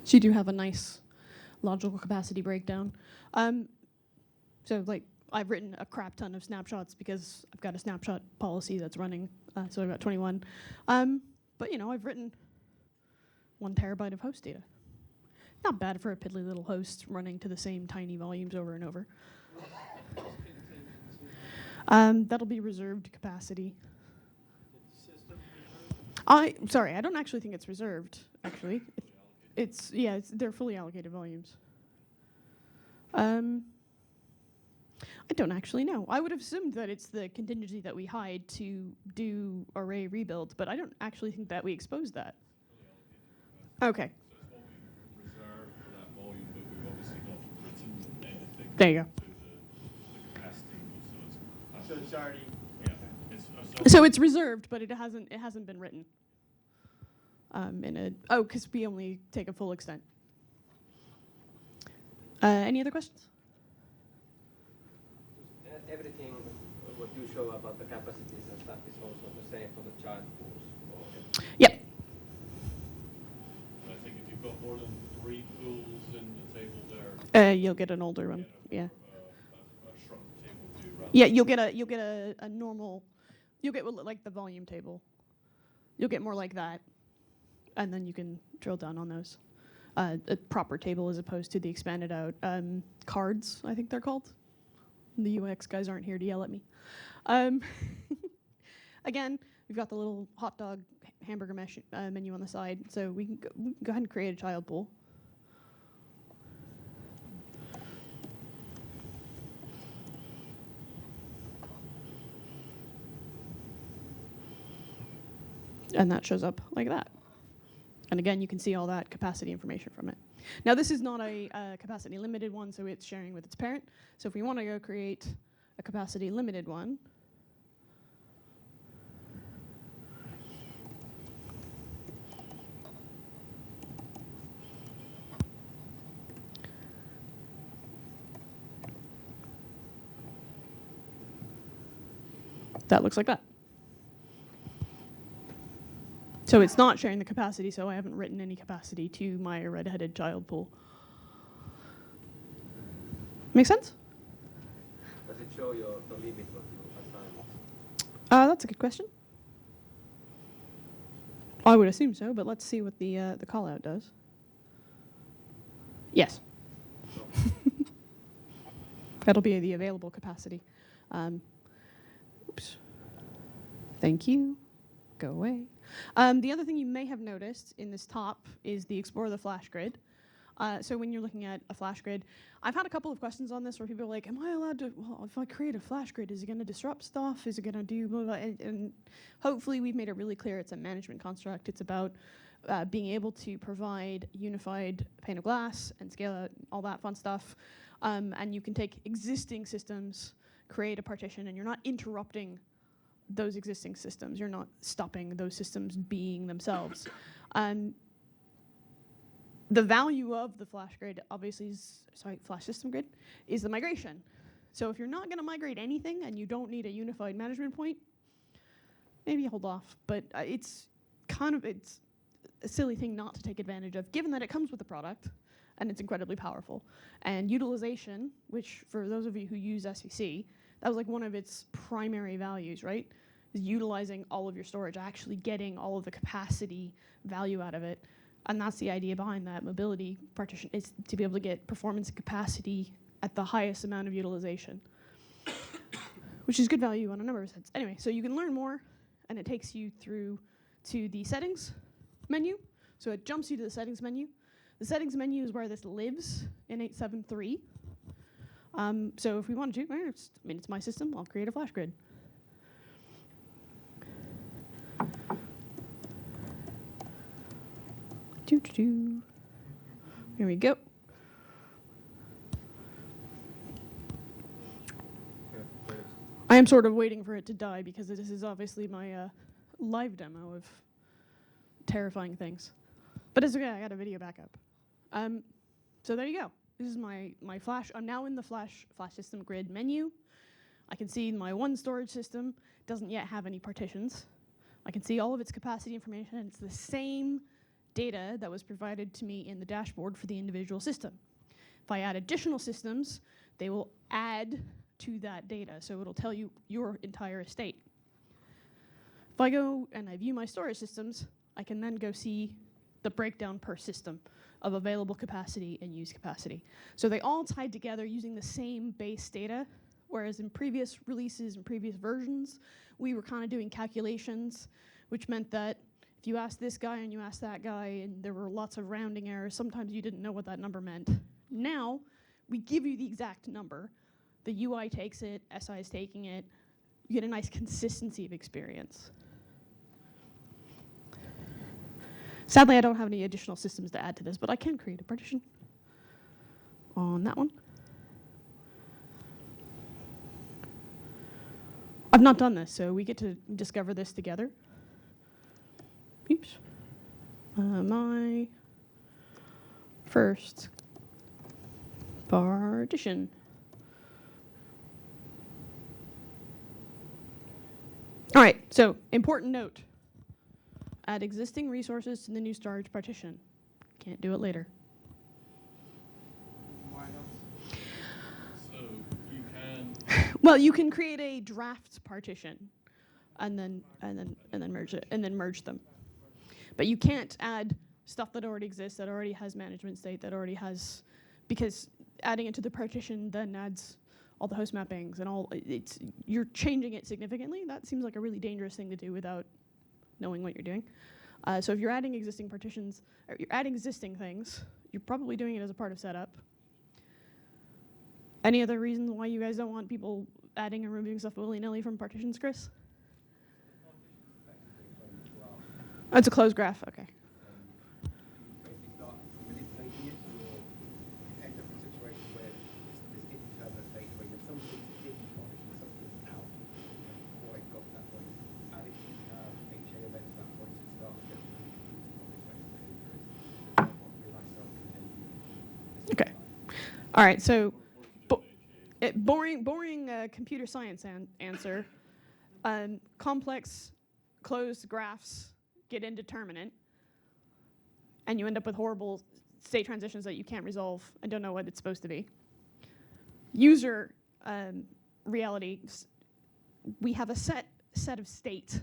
So you do have a nice logical capacity breakdown. So I've written a crap ton of snapshots because I've got a snapshot policy that's running, so I've got 21. But I've written 1 terabyte of host data. Not bad for a piddly little host running to the same tiny volumes over and over. That'll be reserved capacity. Sorry, I don't actually think it's reserved, actually. They're fully allocated volumes. I don't actually know. I would have assumed that it's the contingency that we hide to do array rebuilds, but I don't actually think that we exposed that. Okay. So it's what we reserved for that volume, but we've obviously not written anything There you go. to the capacity. So it's already So it's reserved, but it hasn't been written. Because we only take a full extent. Any other questions? Everything what you show about the capacities and stuff is also the same for the child pools? Yep. I think if you've got more than 3 pools in the table there, You'll get an older one. Yeah. a shrunk table view rather. Yeah, you'll get a normal. You'll get like the volume table. You'll get more like that. and then you can drill down on those. A proper table as opposed to the expanded out cards, I think they're called. The UX guys aren't here to yell at me. Again, we've got the little hot dog hamburger menu on the side, so we can go ahead and create a child pool. And that shows up like that. And again, you can see all that capacity information from it. Now, this is not a capacity limited one, so it's sharing with its parent. So if we want to go create a capacity limited one, that looks like that. So it's not sharing the capacity, so I haven't written any capacity to my red-headed child pool. Make sense? Does it show the limit what you assign? That's a good question. I would assume so, but let's see what the callout does. Yes. That'll be the available capacity. Oops. Thank you. Go away. The other thing you may have noticed in this top is the Explore the Flash Grid. So when you're looking at a Flash Grid, I've had a couple of questions on this where people are like, am I allowed to, well, if I create a Flash Grid, is it going to disrupt stuff? Is it going to do blah, blah, blah? And hopefully we've made it really clear it's a management construct. It's about being able to provide unified pane of glass and scale out all that fun stuff. And you can take existing systems, create a partition, and you're not interrupting those existing systems. You're not stopping those systems being themselves. The value of the Flash Grid, obviously, Flash System Grid, is the migration. So if you're not going to migrate anything and you don't need a unified management point, maybe hold off. But it's a silly thing not to take advantage of, given that it comes with the product and it's incredibly powerful. And utilization, which for those of you who use SVC, that was like one of its primary values, right? Is utilizing all of your storage, actually getting all of the capacity value out of it. And that's the idea behind that mobility partition, is to be able to get performance and capacity at the highest amount of utilization, which is good value on a number of sets. Anyway, so you can learn more, and it takes you through to the settings menu. So it jumps you to the settings menu. The settings menu is where this lives in 8.7.3. So if we want to, it's my system, I'll create a Flash Grid. Here we go. I am sort of waiting for it to die because this is obviously my live demo of terrifying things. But it's okay, I got a video backup. So there you go. This is my Flash. I'm now in the Flash System Grid menu. I can see my one storage system doesn't yet have any partitions. I can see all of its capacity information, and it's the same data that was provided to me in the dashboard for the individual system. If I add additional systems, they will add to that data, so it'll tell you your entire estate. If I go and I view my storage systems, I can then go see the breakdown per system of available capacity and used capacity. So they all tied together using the same base data, whereas in previous releases and previous versions, we were kind of doing calculations, which meant that if you asked this guy and you asked that guy, and there were lots of rounding errors, sometimes you didn't know what that number meant. Now, we give you the exact number. The UI takes it, SI is taking it. You get a nice consistency of experience. Sadly, I don't have any additional systems to add to this, but I can create a partition on that one. I've not done this, so we get to discover this together. Oops. My first partition. All right, so important note. Add existing resources to the new storage partition. Can't do it later. Why not? So you can. Well, you can create a draft partition, and then merge it, and then merge them. But you can't add stuff that already exists, that already has management state, that already has, because adding it to the partition then adds all the host mappings and all, you're changing it significantly. That seems like a really dangerous thing to do without knowing what you're doing. So if you're adding existing partitions, or you're adding existing things, you're probably doing it as a part of setup. Any other reasons why you guys don't want people adding and removing stuff willy-nilly from partitions, Chris? Oh, it's a closed graph, okay. Okay. All right, so boring computer science answer. Complex closed graphs get indeterminate, and you end up with horrible state transitions that you can't resolve and don't know what it's supposed to be. User reality, we have a set of state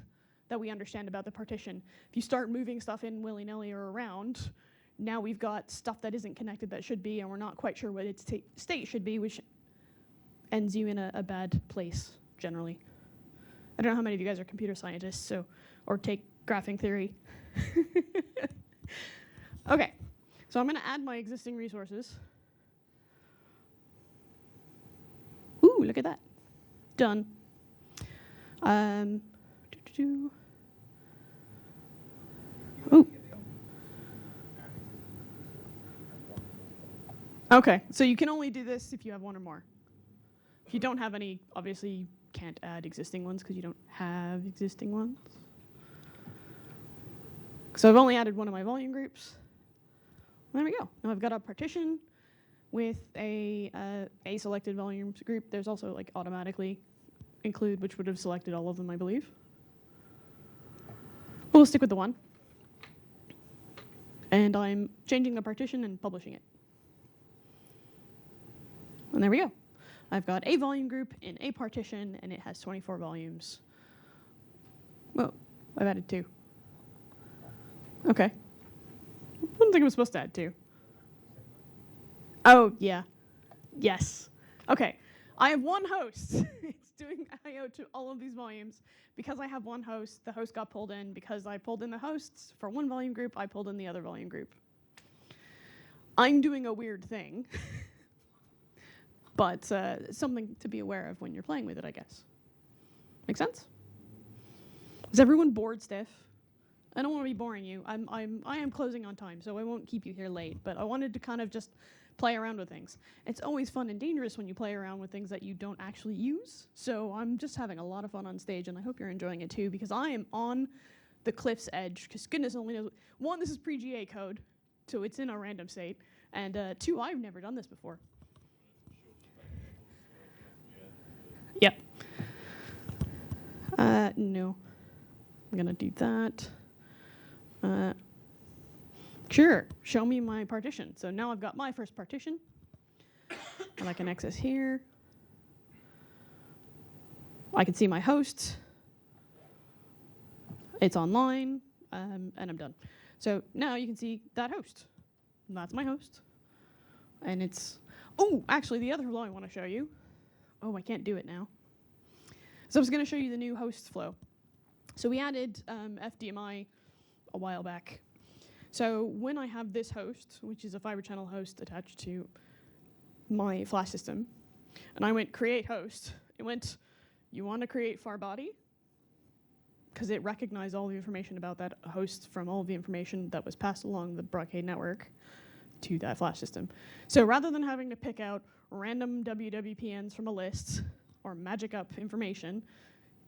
that we understand about the partition. If you start moving stuff in willy-nilly or around, now we've got stuff that isn't connected that should be, and we're not quite sure what its state should be, which ends you in a bad place, generally. I don't know how many of you guys are computer scientists, or take graphing theory. Okay, so I'm going to add my existing resources. Ooh, look at that. Done. Ooh. Okay, so you can only do this if you have one or more. If you don't have any, obviously you can't add existing ones because you don't have existing ones. So I've only added one of my volume groups. There we go. Now I've got a partition with a selected volumes group. There's also like automatically include, which would have selected all of them, I believe. We'll stick with the one. And I'm changing the partition and publishing it. And there we go. I've got a volume group in a partition, and it has 24 volumes. Whoa, I've added 2. Okay. I didn't think I was supposed to add 2. Oh, yeah. Yes. Okay. I have one host. It's doing I/O to all of these volumes. Because I have one host, the host got pulled in. Because I pulled in the hosts for one volume group, I pulled in the other volume group. I'm doing a weird thing. But something to be aware of when you're playing with it, I guess. Make sense? Is everyone bored stiff? I don't want to be boring you. I am closing on time, so I won't keep you here late. But I wanted to kind of just play around with things. It's always fun and dangerous when you play around with things that you don't actually use. So I'm just having a lot of fun on stage, and I hope you're enjoying it too, because I am on the cliff's edge. Because goodness only knows. 1, this is pre-GA code, so it's in a random state. And 2, I've never done this before. Yep. No. I'm going to do that. Sure, show me my partition. So now I've got my first partition. And I can access here. I can see my host. It's online, and I'm done. So now you can see that host. And that's my host. And it's, oh, actually the other flow I want to show you. Oh, I can't do it now. So I was going to show you the new host flow. So we added FDMI a while back. So when I have this host, which is a fiber channel host attached to my flash system, and I went create host, it went, you want to create far body? Because it recognized all the information about that host from all of the information that was passed along the Brocade network to that flash system. So rather than having to pick out random WWPNs from a list or magic up information,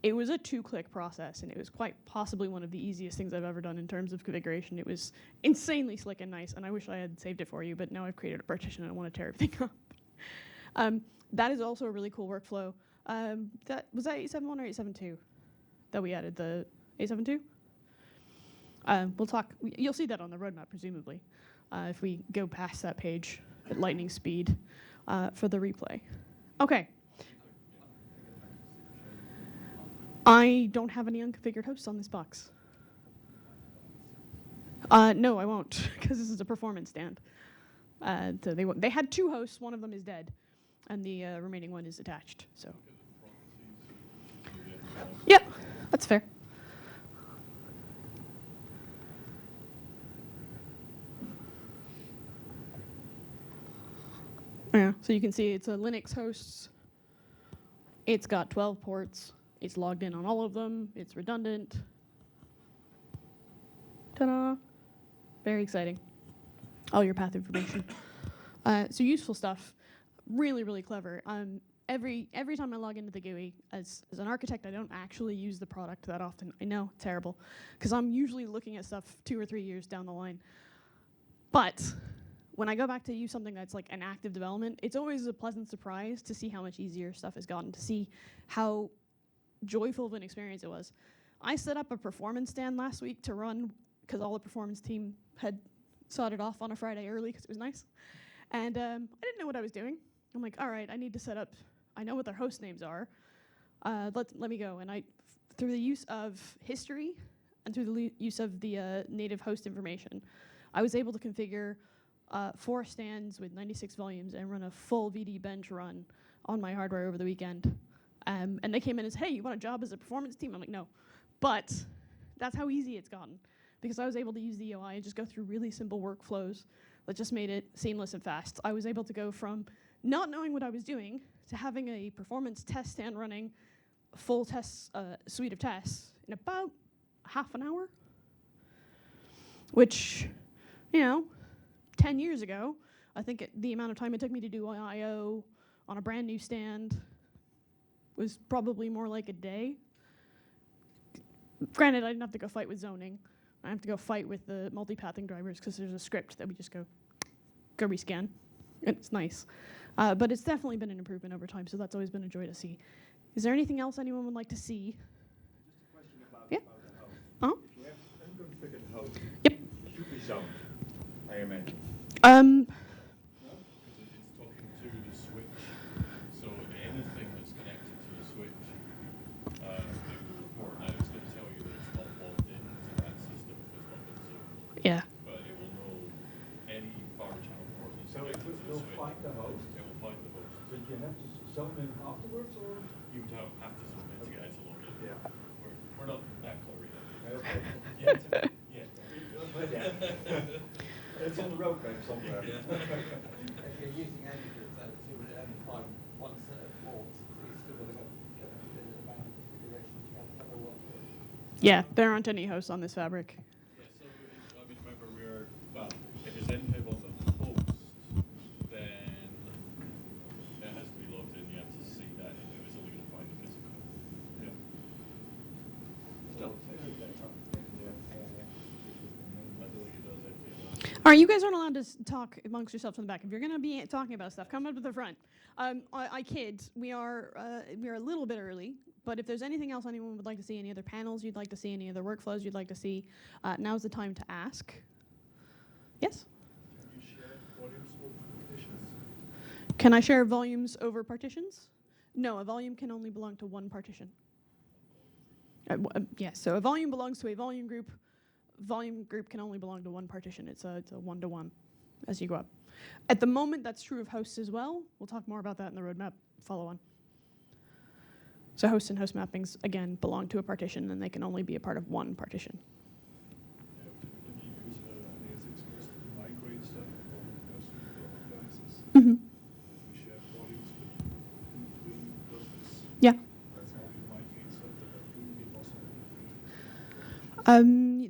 it was a 2-click process, and it was quite possibly one of the easiest things I've ever done in terms of configuration. It was insanely slick and nice, and I wish I had saved it for you, but now I've created a partition and I want to tear everything up. That is also a really cool workflow. Was that 871 or 872 that we added, the 872? We'll talk, you'll see that on the roadmap, presumably, if we go past that page at lightning speed for the replay. Okay. I don't have any unconfigured hosts on this box. No, I won't, because this is a performance stand. So they had 2 hosts. One of them is dead, and the remaining one is attached. So. Yep, that's fair. Yeah, so you can see it's a Linux host. It's got 12 ports. It's logged in on all of them. It's redundant. Ta-da! Very exciting. All your path information. So useful stuff. Really, really clever. Every time I log into the GUI, as an architect, I don't actually use the product that often. I know, terrible, because I'm usually looking at stuff 2 or 3 years down the line. But when I go back to use something that's like an active development, it's always a pleasant surprise to see how much easier stuff has gotten, to see how joyful of an experience it was. I set up a performance stand last week to run, because all the performance team had sodded off on a Friday early because it was nice. And I didn't know what I was doing. I'm like, all right, I need to set up, I know what their host names are. Let me go. And through the use of history and through the use of the native host information, I was able to configure 4 stands with 96 volumes and run a full VD bench run on my hardware over the weekend. And they came in and said, hey, you want a job as a performance team? I'm like, no. But that's how easy it's gotten, because I was able to use the UI and just go through really simple workflows that just made it seamless and fast. I was able to go from not knowing what I was doing to having a performance test stand running a full test suite of tests in about half an hour, which, 10 years ago, I think the amount of time it took me to do I/O on a brand new stand was probably more like a day. Granted, I didn't have to go fight with zoning. I have to go fight with the multipathing drivers because there's a script that we just go rescan. It's nice. But it's definitely been an improvement over time, so that's always been a joy to see. Is there anything else anyone would like to see? Just a question about Yeah. the host. Uh-huh. If you have unconfigured host, Yep. it should be zoned, I imagine. Because it's talking to the switch, so anything that's connected to the switch, it will report. Now it's going to tell you that it's not logged into that system if it's not been zoned. Yeah. But it will know any power channel port that's So it connected to the will switch. find the host. It will find the host. So you have to zone in afterwards, or? You would have to zone in to get it to log in. Yeah. We're not that clever yet. Okay. Yet. It's on the roadmap somewhere. If you're using any groups, you would only find one set of ports. You're still going to go in the amount of configurations you have to have a work with. Yeah, there aren't any hosts on this fabric. Yeah, so remember if it's npib on the host, then it has to be logged in. You have to see that it was only going to find the physical. Yeah. All right, you guys aren't allowed to talk amongst yourselves in the back. If you're going to be talking about stuff, come up to the front. I kid. We are a little bit early, but if there's anything else anyone would like to see, any other panels you'd like to see, any other workflows you'd like to see, now's the time to ask. Yes? Can you share volumes over partitions? Can I share volumes over partitions? No, a volume can only belong to one partition. Yes, so a volume belongs to a volume group. Volume group can only belong to one partition. It's a one-to-one as you go up. At the moment, that's true of hosts as well. We'll talk more about that in the roadmap follow-on. So hosts and host mappings, again, belong to a partition, and they can only be a part of one partition. Can you use asynchronous to migrate stuff from custom devices? Mm-hmm. We share volumes between clusters. Yeah. That's how we migrate stuff that wouldn't be possible.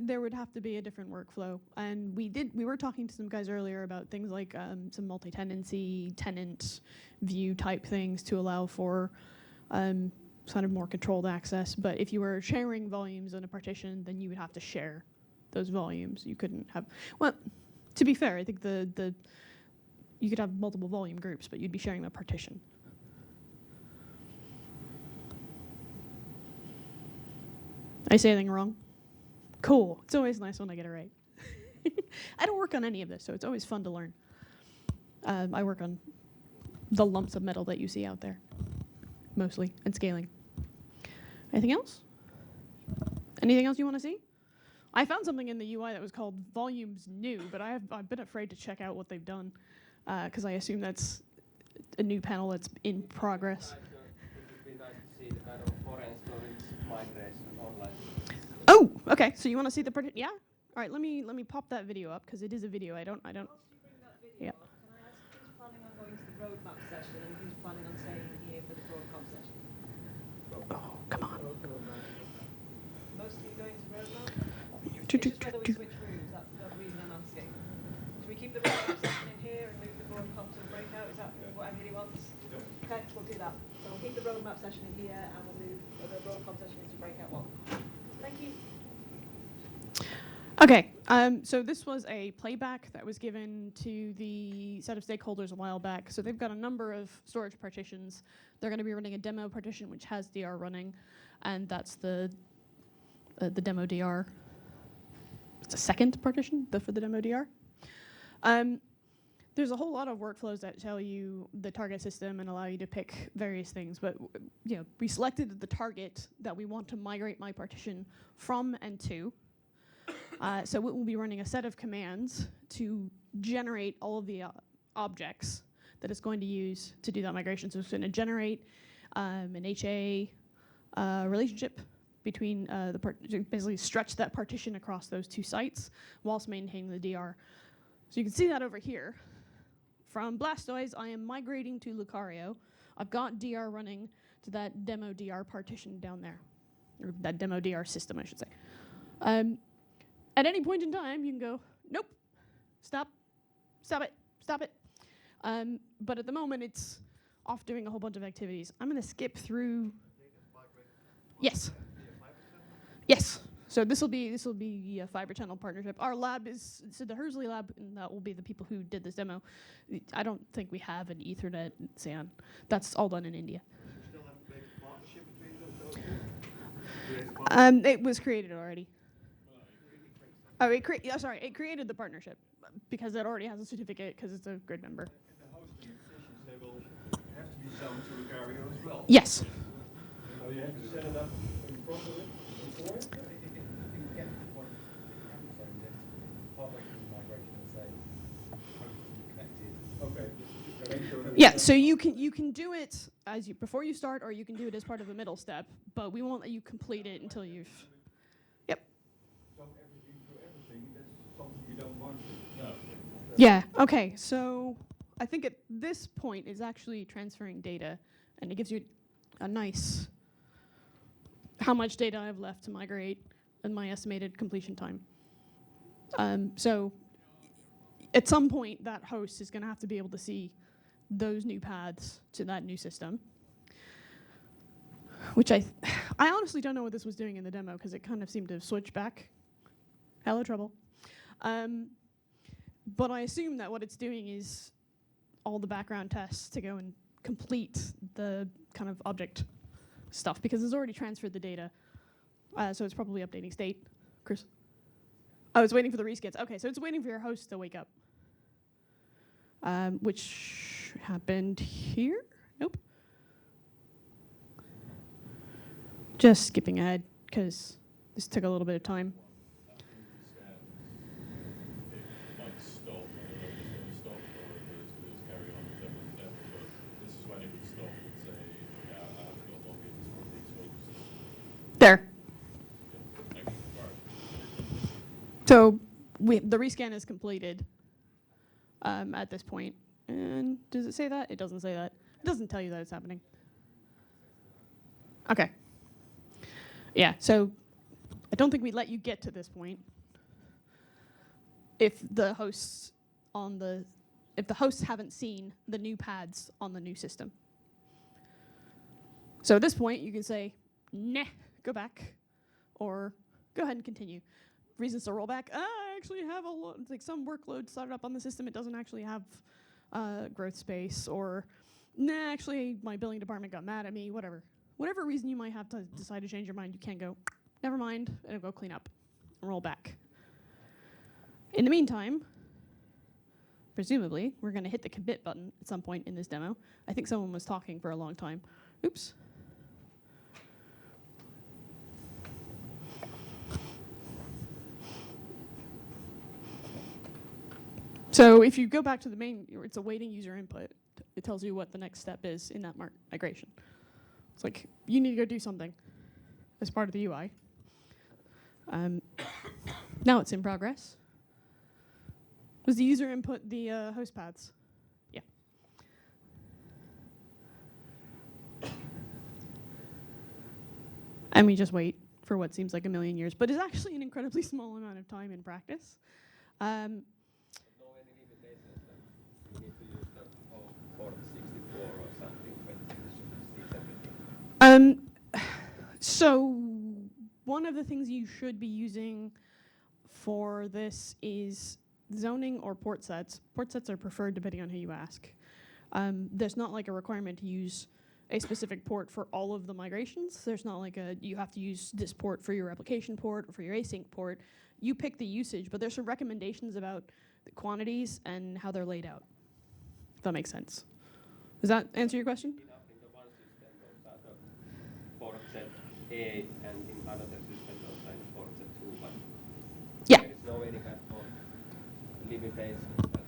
There would have to be a different workflow, and we were talking to some guys earlier about things like some multi-tenancy, tenant view type things to allow for kind of more controlled access. But if you were sharing volumes in a partition, then you would have to share those volumes. You couldn't have. Well, to be fair, I think you could have multiple volume groups, but you'd be sharing the partition. Did I say anything wrong? Cool. It's always nice when I get it right. I don't work on any of this, so it's always fun to learn. I work on the lumps of metal that you see out there, mostly, and scaling. Anything else? Anything else you want to see? I found something in the UI that was called volumes new, but I've been afraid to check out what they've done because I assume that's a new panel that's in progress. Oh, okay. So you want to see the yeah? All right. Let me pop that video up because it is a video. I don't. Yeah. Can I ask who's planning on going to the roadmap session and who's planning on staying here for the Broadcom session? Oh, come on. Most of you going to roadmap? It's just whether we switch rooms. That's the reason I'm asking. Should we keep the roadmap session in here and move the Broadcom to the breakout? Is that what everybody wants? Okay, we'll do that. So we'll keep the roadmap session in here and we'll move the Broadcom session into breakout one. Thank you. Okay, so this was a playback that was given to the set of stakeholders a while back. So they've got a number of storage partitions. They're going to be running a demo partition which has DR running, and that's the demo DR. It's a second partition for the demo DR. There's a whole lot of workflows that tell you the target system and allow you to pick various things, but we selected the target that we want to migrate my partition from and to. So it will be running a set of commands to generate all of the objects that it's going to use to do that migration. So it's going to generate an HA relationship between basically stretch that partition across those two sites whilst maintaining the DR. So you can see that over here. From Blastoise, I am migrating to Lucario. I've got DR running to that demo DR partition down there, or that demo DR system, I should say. At any point in time, you can go, nope, stop it. But at the moment, it's off doing a whole bunch of activities. I'm going to skip through. Yes. Yes. So this will be a fiber channel partnership. Our lab is the Hersley lab, and that will be the people who did this demo. I don't think we have an Ethernet SAN. That's all done in India. Still have to make a partnership between those two? It was created already. Oh, it created the partnership because it already has a certificate because it's a grid member. And the hosting positions, they will have to be zoned to Lucario as well. Yes. So you have to set it up properly before. Yeah, so you can do it before you start, or you can do it as part of a middle step, but we won't let you complete it until you've. Yep. So everything to everything, that's something you don't want. No. Yeah. Okay. So I think at this point is actually transferring data, and it gives you a nice how much data I have left to migrate and my estimated completion time. So at some point, that host is going to have to be able to see those new paths to that new system, which I honestly don't know what this was doing in the demo because it kind of seemed to switch back. Hello, trouble. But I assume that what it's doing is all the background tests to go and complete the kind of object stuff because it's already transferred the data. So it's probably updating state. Chris? Oh, it's waiting for the rescans. Okay, so it's waiting for your host to wake up. Which happened here? Nope. Just skipping ahead because this took a little bit of time. There. So the rescan is completed at this point. And does it say that? It doesn't say that. It doesn't tell you that it's happening. Okay. Yeah, so I don't think we let you get to this point if the hosts haven't seen the new paths on the new system. So at this point, you can say, nah, go back, or go ahead and continue. Reasons to roll back, I actually have some workload started up on the system. It doesn't actually have growth space, or nah, actually my billing department got mad at me, whatever. Whatever reason you might have to decide to change your mind, you can go, never mind, and go clean up and roll back. In the meantime, presumably, we're going to hit the commit button at some point in this demo. I think someone was talking for a long time. Oops. So if you go back to the main, it's awaiting user input. It tells you what the next step is in that migration. It's like, you need to go do something as part of the UI. Now it's in progress. Was the user input the host paths? Yeah. And we just wait for what seems like a million years, but is actually an incredibly small amount of time in practice. So one of the things you should be using for this is zoning or port sets. Port sets are preferred depending on who you ask. There's not like a requirement to use a specific port for all of the migrations. There's not like you have to use this port for your replication port or for your async port. You pick the usage, but there's some recommendations about the quantities and how they're laid out. If that makes sense. Does that answer your question? A and in another system those are in port set 2, but yeah. There is no any kind of limitation that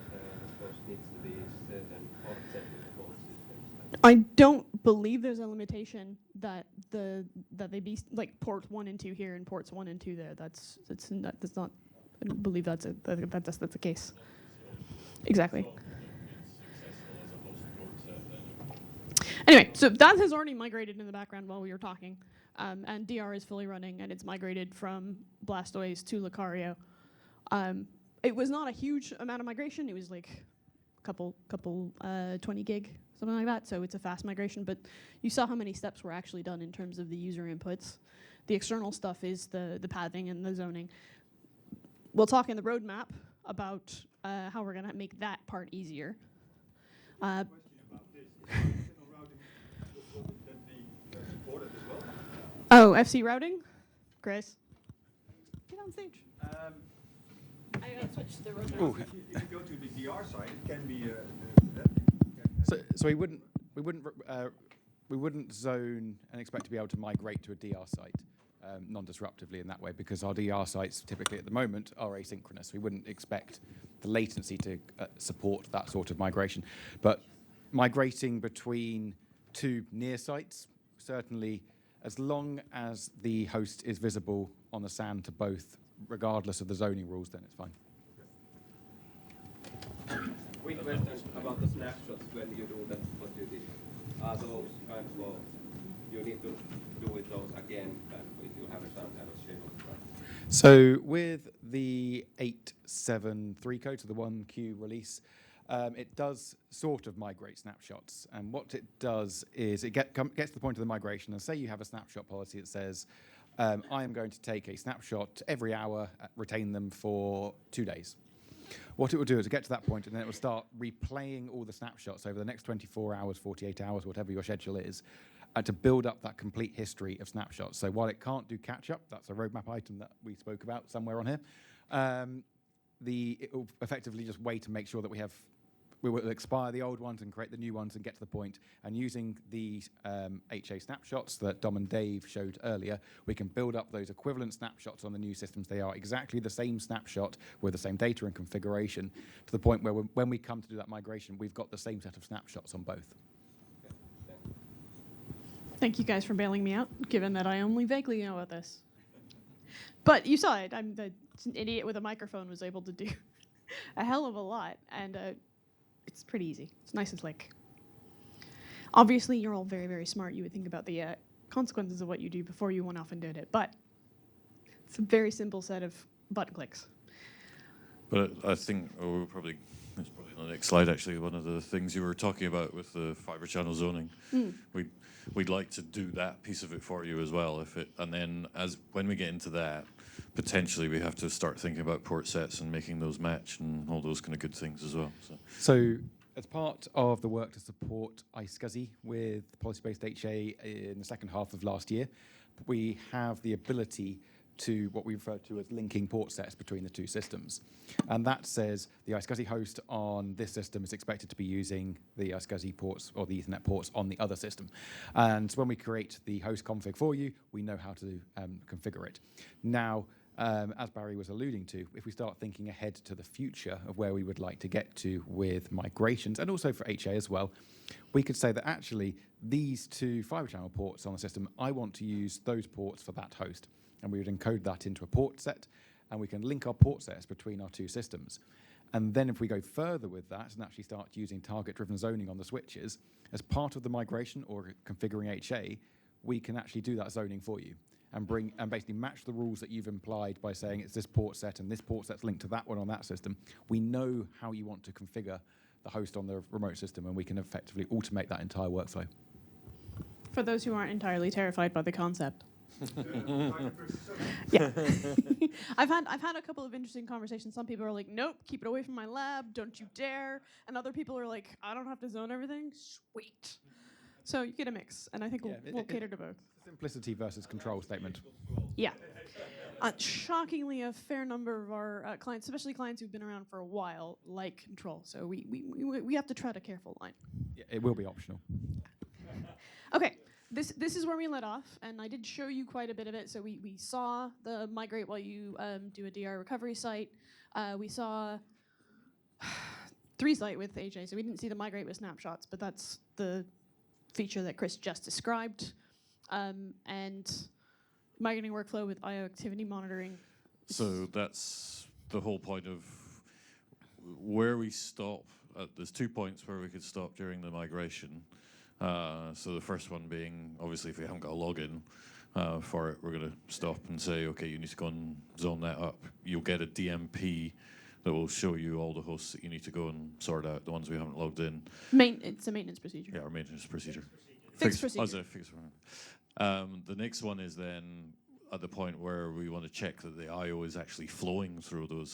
those needs to be certain port set in both systems. I don't believe there's a limitation that they be like port 1 and 2 here and ports 1 and 2 there. That's not. I don't believe that's the case. Exactly. Anyway, so that has already migrated in the background while we were talking. And DR is fully running, and it's migrated from Blastoise to Lucario. It was not a huge amount of migration. It was like a couple 20 gig, something like that. So it's a fast migration. But you saw how many steps were actually done in terms of the user inputs. The external stuff is the pathing and the zoning. We'll talk in the roadmap about how we're going to make that part easier. Oh, FC routing? Chris? Get on stage. I gotta switch to the roadmap. If you go to the DR side, it can be. So we wouldn't zone and expect to be able to migrate to a DR site non-disruptively in that way, because our DR sites typically at the moment are asynchronous. We wouldn't expect the latency to support that sort of migration. But migrating between two near sites, certainly, as long as the host is visible on the SAN to both, regardless of the zoning rules, then it's fine. Quick question about the snapshots when you do that, what you did. Are those kind of, you need to do with those again if you have some kind of schedule? So with the 8.7.3 code, so the 1Q release, it does sort of migrate snapshots. And what it does is it gets to the point of the migration, and say you have a snapshot policy that says, I am going to take a snapshot every hour, retain them for 2 days. What it will do is get to that point, and then it will start replaying all the snapshots over the next 24 hours, 48 hours, whatever your schedule is, to build up that complete history of snapshots. So while it can't do catch-up, that's a roadmap item that we spoke about somewhere on here, it will effectively just wait to make sure that we will expire the old ones and create the new ones and get to the point. And using the HA snapshots that Dom and Dave showed earlier, we can build up those equivalent snapshots on the new systems. They are exactly the same snapshot with the same data and configuration, to the point where when we come to do that migration, we've got the same set of snapshots on both. Thank you guys for bailing me out, given that I only vaguely know about this. But you saw it. I'm an idiot with a microphone was able to do a hell of a lot, and it's pretty easy. It's nice and slick. Obviously, you're all very, very smart. You would think about the consequences of what you do before you went off and did it. But it's a very simple set of button clicks. But I think, it's probably on the next slide, actually, one of the things you were talking about with the fiber channel zoning. We'd like to do that piece of it for you as well. And then when we get into that, potentially we have to start thinking about port sets and making those match and all those kind of good things as well. So as part of the work to support iSCSI with policy-based HA in the second half of last year, we have the ability to what we refer to as linking port sets between the two systems. And that says the iSCSI host on this system is expected to be using the iSCSI ports or the Ethernet ports on the other system. And when we create the host config for you, we know how to configure it. Now, as Barry was alluding to, if we start thinking ahead to the future of where we would like to get to with migrations, and also for HA as well, we could say that actually these 2 fibre channel ports on the system, I want to use those ports for that host. And we would encode that into a port set, and we can link our port sets between our 2 systems. And then if we go further with that and actually start using target-driven zoning on the switches, as part of the migration or configuring HA, we can actually do that zoning for you and basically match the rules that you've implied by saying it's this port set and this port set's linked to that one on that system. We know how you want to configure the host on the remote system, and we can effectively automate that entire workflow. For those who aren't entirely terrified by the concept. Yeah. I've had a couple of interesting conversations. Some people are like, nope, keep it away from my lab, don't you dare. And other people are like, I don't have to zone everything, sweet. So you get a mix, and I think we'll cater to both. Simplicity versus control statement. Yeah. Shockingly, a fair number of our clients, especially clients who've been around for a while, like control. So we have to tread a careful line. Yeah, it will be optional. Okay. This is where we let off, and I did show you quite a bit of it. So we saw the migrate while you do a DR recovery site. We saw 3 site with HA, so we didn't see the migrate with snapshots, but that's the feature that Chris just described. And migrating workflow with IO activity monitoring. So that's the whole point of where we stop. There's 2 points where we could stop during the migration. So the first one being, obviously, if we haven't got a login for it, we're going to stop and say, okay, you need to go and zone that up. You'll get a DMP that will show you all the hosts that you need to go and sort out, the ones we haven't logged in. It's a maintenance procedure. Yeah, our maintenance procedure. Fixed procedure. The next one is then at the point where we want to check that the IO is actually flowing through the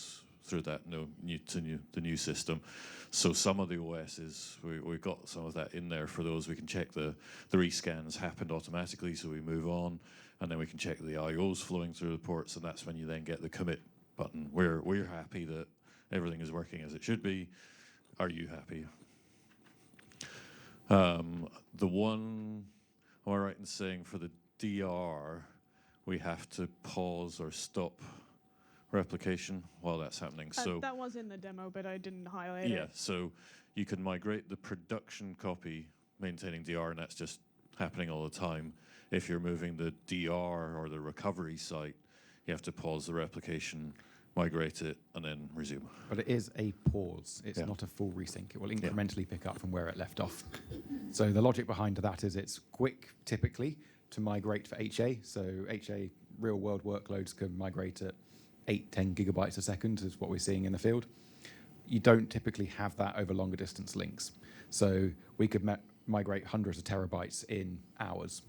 new system. So some of the OSs, we've got some of that in there for those. We can check the rescans happened automatically, so we move on, and then we can check the IOs flowing through the ports, and that's when you then get the commit button. We're happy that everything is working as it should be. Are you happy? The one, am I right in saying for the DR, we have to pause or stop replication while that's happening? So that was in the demo, but I didn't highlight it. Yeah, so you can migrate the production copy maintaining DR, and that's just happening all the time. If you're moving the DR or the recovery site, you have to pause the replication, migrate it, and then resume. But it is a pause. It's not a full resync. It will incrementally pick up from where it left off. So the logic behind that is it's quick, typically, to migrate for HA. So HA real-world workloads can migrate at 8-10 gigabytes a second is what we're seeing in the field. You don't typically have that over longer distance links. So we could migrate hundreds of terabytes in hours.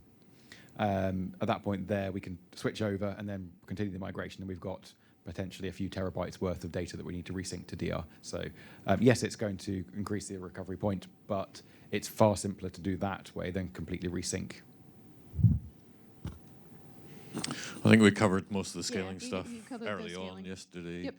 At that point there, we can switch over and then continue the migration, and we've got potentially a few terabytes worth of data that we need to resync to DR. So yes, it's going to increase the recovery point, but it's far simpler to do that way than completely resync. I think we covered most of the scaling you stuff covered early the on scaling. yesterday. Yep.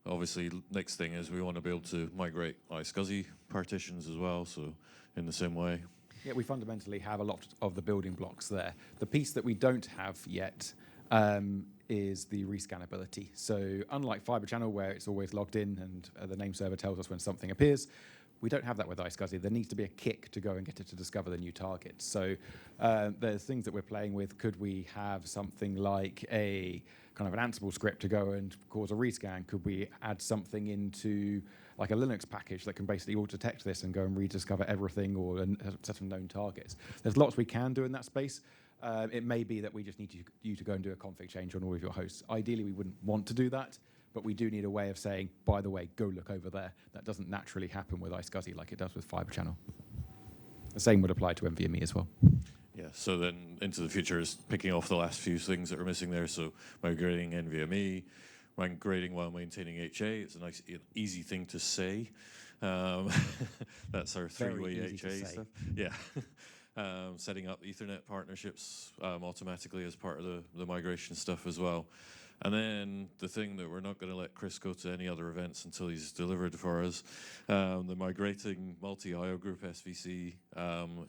Obviously, next thing is we want to be able to migrate iSCSI partitions as well, so in the same way. Yeah, we fundamentally have a lot of the building blocks there. The piece that we don't have yet is the rescannability. So unlike Fibre Channel, where it's always logged in and the name server tells us when something appears, we don't have that with iSCSI. There needs to be a kick to go and get it to discover the new target. So there's things that we're playing with. Could we have something like a kind of an Ansible script to go and cause a rescan? Could we add something into like a Linux package that can basically auto-detect this and go and rediscover everything or a set of known targets? There's lots we can do in that space. It may be that we just need you to go and do a config change on all of your hosts. Ideally, we wouldn't want to do that, but we do need a way of saying, by the way, go look over there. That doesn't naturally happen with iSCSI like it does with Fibre Channel. The same would apply to NVMe as well. Yeah, so then into the future is picking off the last few things that are missing there. So migrating NVMe, migrating while maintaining HA. It's a nice, easy thing to say. That's our three-way HA stuff. Yeah. Setting up Ethernet partnerships automatically as part of the migration stuff as well. And then the thing that we're not going to let Chris go to any other events until he's delivered for us, the migrating multi-IO group SVC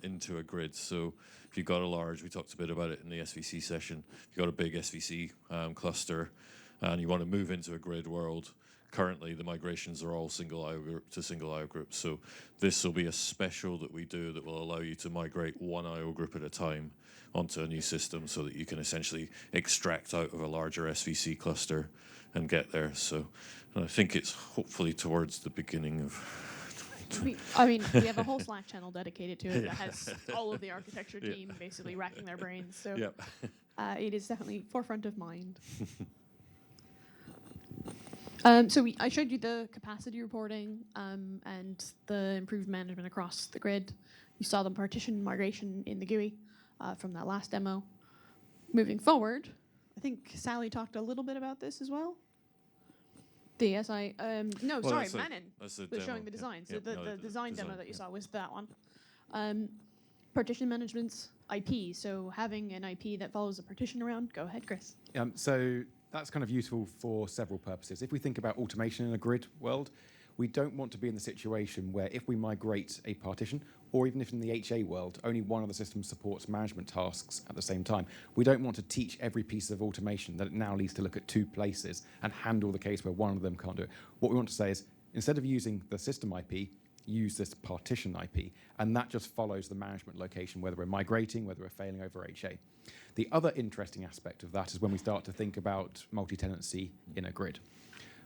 into a grid. So if you've got a large, we talked a bit about it in the SVC session, if you've got a big SVC cluster, and you want to move into a grid world, currently the migrations are all single IO group to single IO group. So this will be a special that we do that will allow you to migrate one IO group at a time onto a new system so that you can essentially extract out of a larger SVC cluster and get there. So I think it's hopefully towards the beginning of... we have a whole Slack channel dedicated to it that has all of the architecture team basically racking their brains. So it is definitely forefront of mind. I showed you the capacity reporting and the improved management across the grid. You saw the partition migration in the GUI from that last demo. Moving forward, I think Sally talked a little bit about this as well. The SI, Manon was showing the designs. The design demo that you saw was that one. Partition management's IP, so having an IP that follows a partition around. Go ahead, Chris. So that's kind of useful for several purposes. If we think about automation in a grid world, we don't want to be in the situation where if we migrate a partition, or even if in the HA world, only one of the systems supports management tasks at the same time, we don't want to teach every piece of automation that it now needs to look at two places and handle the case where one of them can't do it. What we want to say is, instead of using the system IP, use this partition IP, and that just follows the management location, whether we're migrating, whether we're failing over HA. The other interesting aspect of that is when we start to think about multi-tenancy in a grid.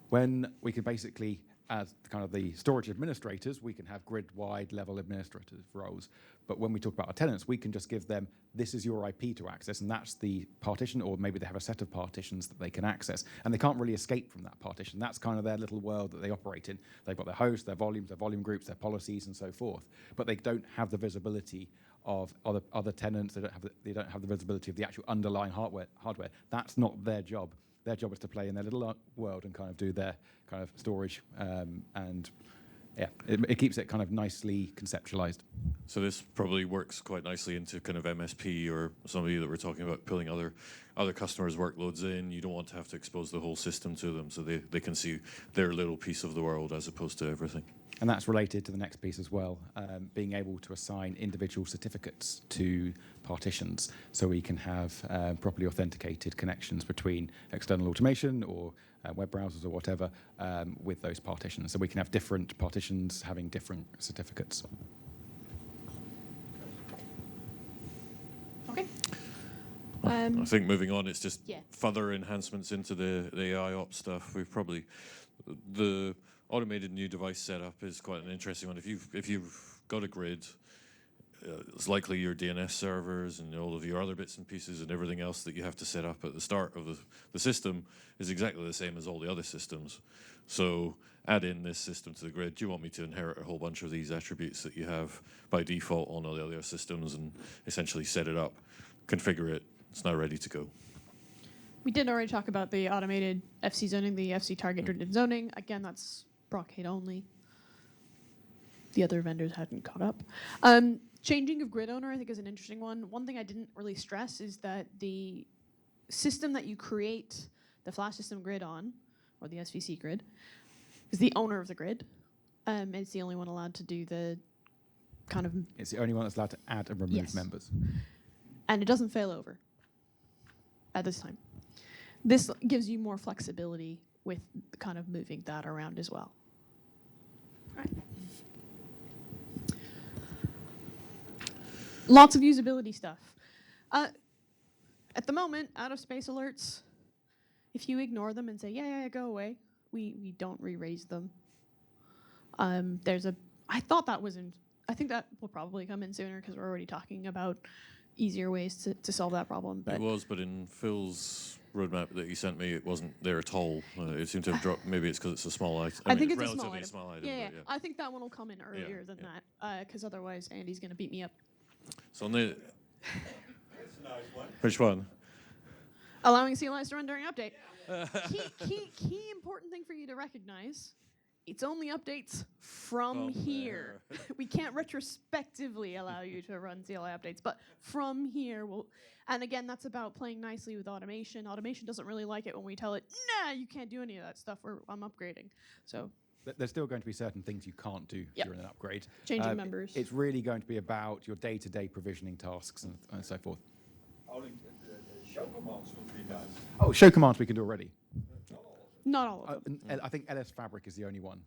When we can basically, as kind of the storage administrators, we can have grid-wide level administrative roles. But when we talk about our tenants, we can just give them, this is your IP to access, and that's the partition, or maybe they have a set of partitions that they can access, and they can't really escape from that partition. That's kind of their little world that they operate in. They've got their host, their volumes, their volume groups, their policies, and so forth. But they don't have the visibility of other tenants. They don't have the visibility of the actual underlying hardware. That's not their job. Their job is to play in their little world and kind of do their kind of storage, and it keeps it kind of nicely conceptualized. So this probably works quite nicely into kind of MSP or somebody that we're talking about pulling other customers' workloads in. You don't want to have to expose the whole system to them, so they can see their little piece of the world as opposed to everything. And that's related to the next piece as well, being able to assign individual certificates to partitions so we can have properly authenticated connections between external automation or web browsers or whatever with those partitions. So we can have different partitions having different certificates. Okay. I think moving on, it's just further enhancements into the AI ops stuff. We've probably... The automated new device setup is quite an interesting one. If you've got a grid, it's likely your DNS servers and all of your other bits and pieces and everything else that you have to set up at the start of the system is exactly the same as all the other systems. So add in this system to the grid. Do you want me to inherit a whole bunch of these attributes that you have by default on all the other systems and essentially set it up, configure it, it's now ready to go. We did already talk about the automated FC zoning, the FC target-driven zoning. Again, that's Brocade only. The other vendors hadn't caught up. Changing of grid owner, I think, is an interesting one. One thing I didn't really stress is that the system that you create the flash system grid on, or the SVC grid, is the owner of the grid. It's the only one allowed to do the kind of... It's the only one that's allowed to add and remove members. And it doesn't fail over at this time. This gives you more flexibility with kind of moving that around as well. All right. Lots of usability stuff. At the moment, out of space alerts, if you ignore them and say, yeah, go away, we don't re-raise them. I thought that was I think that will probably come in sooner because we're already talking about easier ways to solve that problem. But it was, but in Phil's roadmap that he sent me, it wasn't there at all. It seemed to have dropped. Maybe it's because it's a small item. I think it's relatively a small item. Yeah. I think that one will come in earlier than that, because otherwise Andy's going to beat me up. So on the... Which one? Allowing CLIs to run during update. Key important thing for you to recognize. It's only updates from here. We can't retrospectively allow you to run CLI updates, but from here, and again, that's about playing nicely with automation. Automation doesn't really like it when we tell it, nah, you can't do any of that stuff, I'm upgrading. So there's still going to be certain things you can't do during an upgrade. Changing members. It's really going to be about your day-to-day provisioning tasks and so forth. Show commands would be nice. Oh, show commands we can do already. Not all of them. I think LS Fabric is the only one.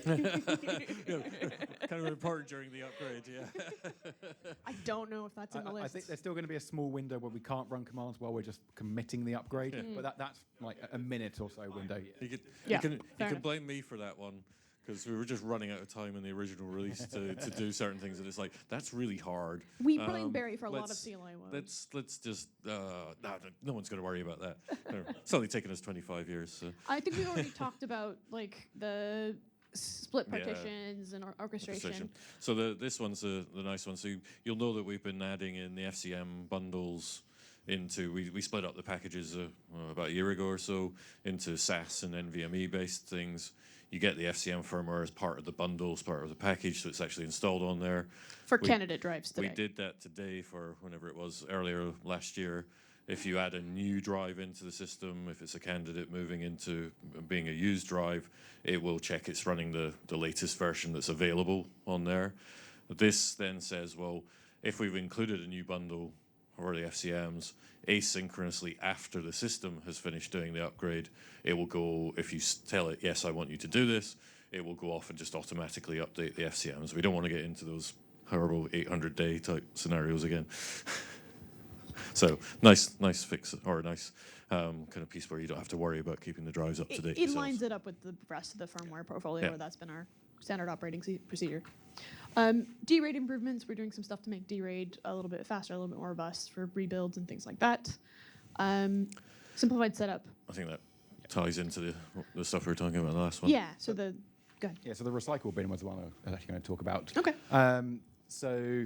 Kind of important during the upgrade, yeah. I don't know if that's in the list. I think there's still going to be a small window where we can't run commands while we're just committing the upgrade, but that's like a minute or so window. You Yeah, can fair enough. blame me for that one, because we were just running out of time in the original release to do certain things, and it's like, that's really hard. We blame Barry for a lot of CLI ones. Let's just, no one's going to worry about that. It's only taken us 25 years. So. I think we've already talked about like the split Yeah. partitions and orchestration. So this one's the nice one. So you'll know that we've been adding in the FCM bundles into, we split up the packages about a year ago or so into SAS and NVMe based things. You get the FCM firmware as part of the bundle, as part of the package, so it's actually installed on there. For candidate drives today. We did that today for whenever it was, earlier last year. If you add a new drive into the system, if it's a candidate moving into being a used drive, it will check it's running the latest version that's available on there. This then says, well, if we've included a new bundle or the FCMs asynchronously after the system has finished doing the upgrade, it will go, if you tell it, yes, I want you to do this, it will go off and just automatically update the FCMs. We don't want to get into those horrible 800-day type scenarios again. So nice fix, or a nice kind of piece where you don't have to worry about keeping the drives up to date. It lines it up with the rest of the firmware portfolio, where that's been our standard operating procedure. D-RAID improvements, we're doing some stuff to make D-RAID a little bit faster, a little bit more robust for rebuilds and things like that. Simplified setup. I think that ties into the stuff we were talking about in the last one. Yeah, so go ahead. Yeah, so the recycle bin was the one I was actually going to talk about. Okay. So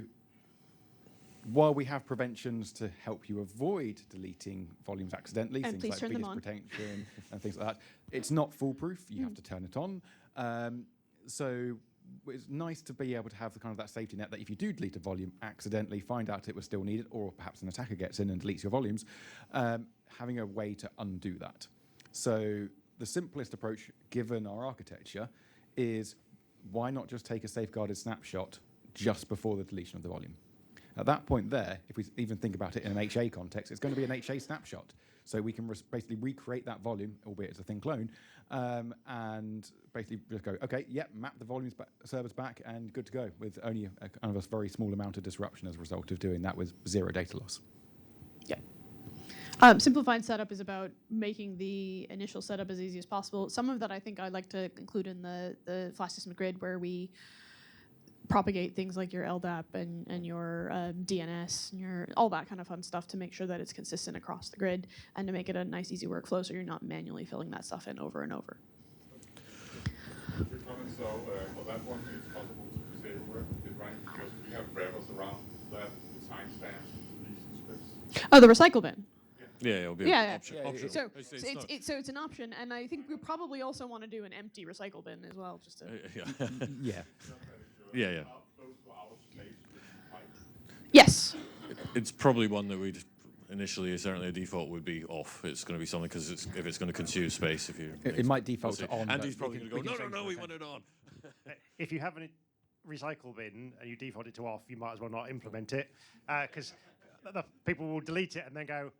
while we have preventions to help you avoid deleting volumes accidentally, And things please like turn them biggest on. protection and things like that, it's not foolproof. You have to turn it on. So it's nice to be able to have the kind of that safety net that if you do delete a volume accidentally, find out it was still needed, or perhaps an attacker gets in and deletes your volumes, having a way to undo that. So the simplest approach, given our architecture, is why not just take a safeguarded snapshot just before the deletion of the volume? At that point there, if we even think about it in an HA context, it's going to be an HA snapshot. So we can basically recreate that volume, albeit it's a thin clone, and basically just go, okay, map the volumes servers back, and good to go, with only a kind of a very small amount of disruption as a result of doing that with zero data loss. Yeah. Simplified setup is about making the initial setup as easy as possible. Some of that I think I'd like to include in the flash system grid, where we propagate things like your LDAP and your DNS and your all that kind of fun stuff to make sure that it's consistent across the grid, and to make it a nice, easy workflow so you're not manually filling that stuff in over and over. Your comments, so for that one, it's possible to disable it, right? Because we have drivers around that, the timestamps, deletion scripts. Oh, the recycle bin. Yeah, it'll be optional. So it's an option, and I think we probably also want to do an empty recycle bin as well, just to. Yeah. Yes. It's probably one that we'd initially, certainly a default would be off. It's going to be something, because if it's going to consume space, if you. It might default to on. Andy's probably going to go, no, we want it on. If you have a recycle bin and you default it to off, you might as well not implement it, because people will delete it and then go,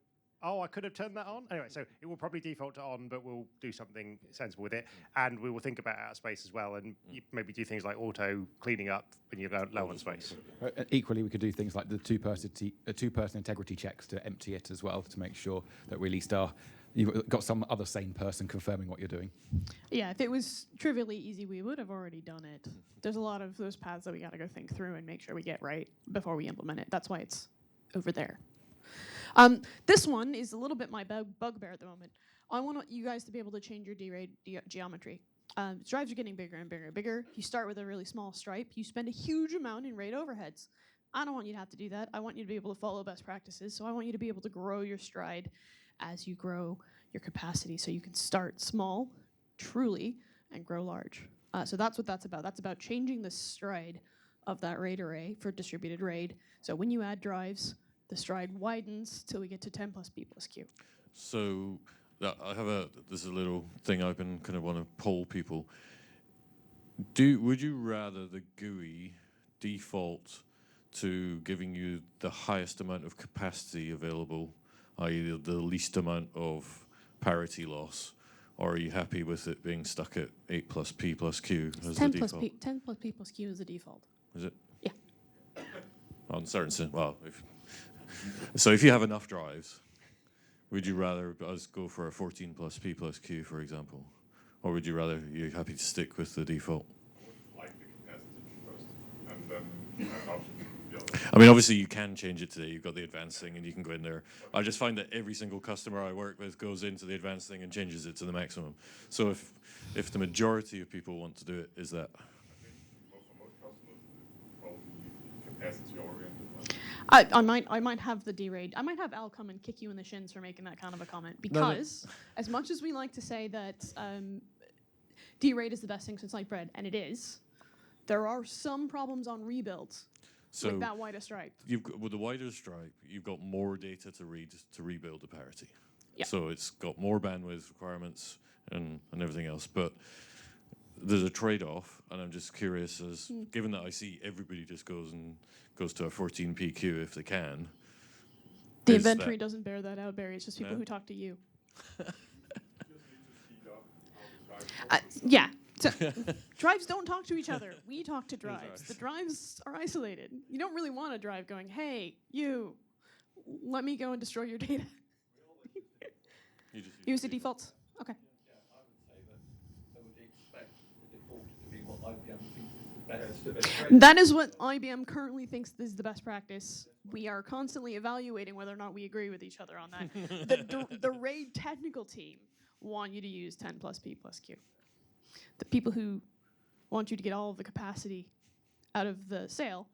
oh, I could have turned that on. Anyway, so it will probably default to on, but we'll do something sensible with it. And we will think about out of space as well, and maybe do things like auto cleaning up when you're low on space. Equally, we could do things like the two-person integrity checks to empty it as well, to make sure that we at least you've got some other sane person confirming what you're doing. Yeah, if it was trivially easy, we would have already done it. There's a lot of those paths that we got to go think through and make sure we get right before we implement it. That's why it's over there. This one is a little bit my bugbear at the moment. I want you guys to be able to change your D-RAID geometry. Drives are getting bigger and bigger and bigger. You start with a really small stripe. You spend a huge amount in RAID overheads. I don't want you to have to do that. I want you to be able to follow best practices. So I want you to be able to grow your stride as you grow your capacity, so you can start small, truly, and grow large. So that's what that's about. That's about changing the stride of that RAID array for distributed RAID. So when you add drives, the stride widens till we get to 10 plus B plus Q. So I have there's a little thing I've been kind of want to poll people. Would you rather the GUI default to giving you the highest amount of capacity available, i.e. the least amount of parity loss, Or are you happy with it being stuck at 8 plus P plus Q as the 10 default? plus P, 10 plus P plus Q is the default. Is it? Yeah. On certain, so if you have enough drives, would you rather us go for a 14 plus P plus Q, for example? Or would you rather, you're happy to stick with the default? Like the capacity first, and then you have options. I mean, obviously you can change it today. You've got the advanced thing and you can go in there. I just find that every single customer I work with goes into the advanced thing and changes it to the maximum. So if the majority of people want to do it, is that? I might have the D-Raid. I might have Al come and kick you in the shins for making that kind of a comment. Because as much as we like to say that D-Raid is the best thing since sliced bread, and it is, there are some problems on rebuilds with that wider stripe. With the wider stripe, you've got more data to read to rebuild the parity. Yep. So it's got more bandwidth requirements and everything else. But there's a trade-off, and I'm just curious, given that I see everybody just goes to a 14 PQ if they can. The inventory doesn't bear that out, Barry. It's just people who talk to you. Yeah. So, drives don't talk to each other. We talk to drives. The drives are isolated. You don't really want a drive going, hey, you, let me go and destroy your data. Use the defaults. Okay. Yeah, I would say that I would expect the default to be what IBM thinks is the best. That is what IBM currently thinks is the best practice. We are constantly evaluating whether or not we agree with each other on that. The RAID technical team want you to use 10 plus P plus Q. The people who want you to get all of the capacity out of the sale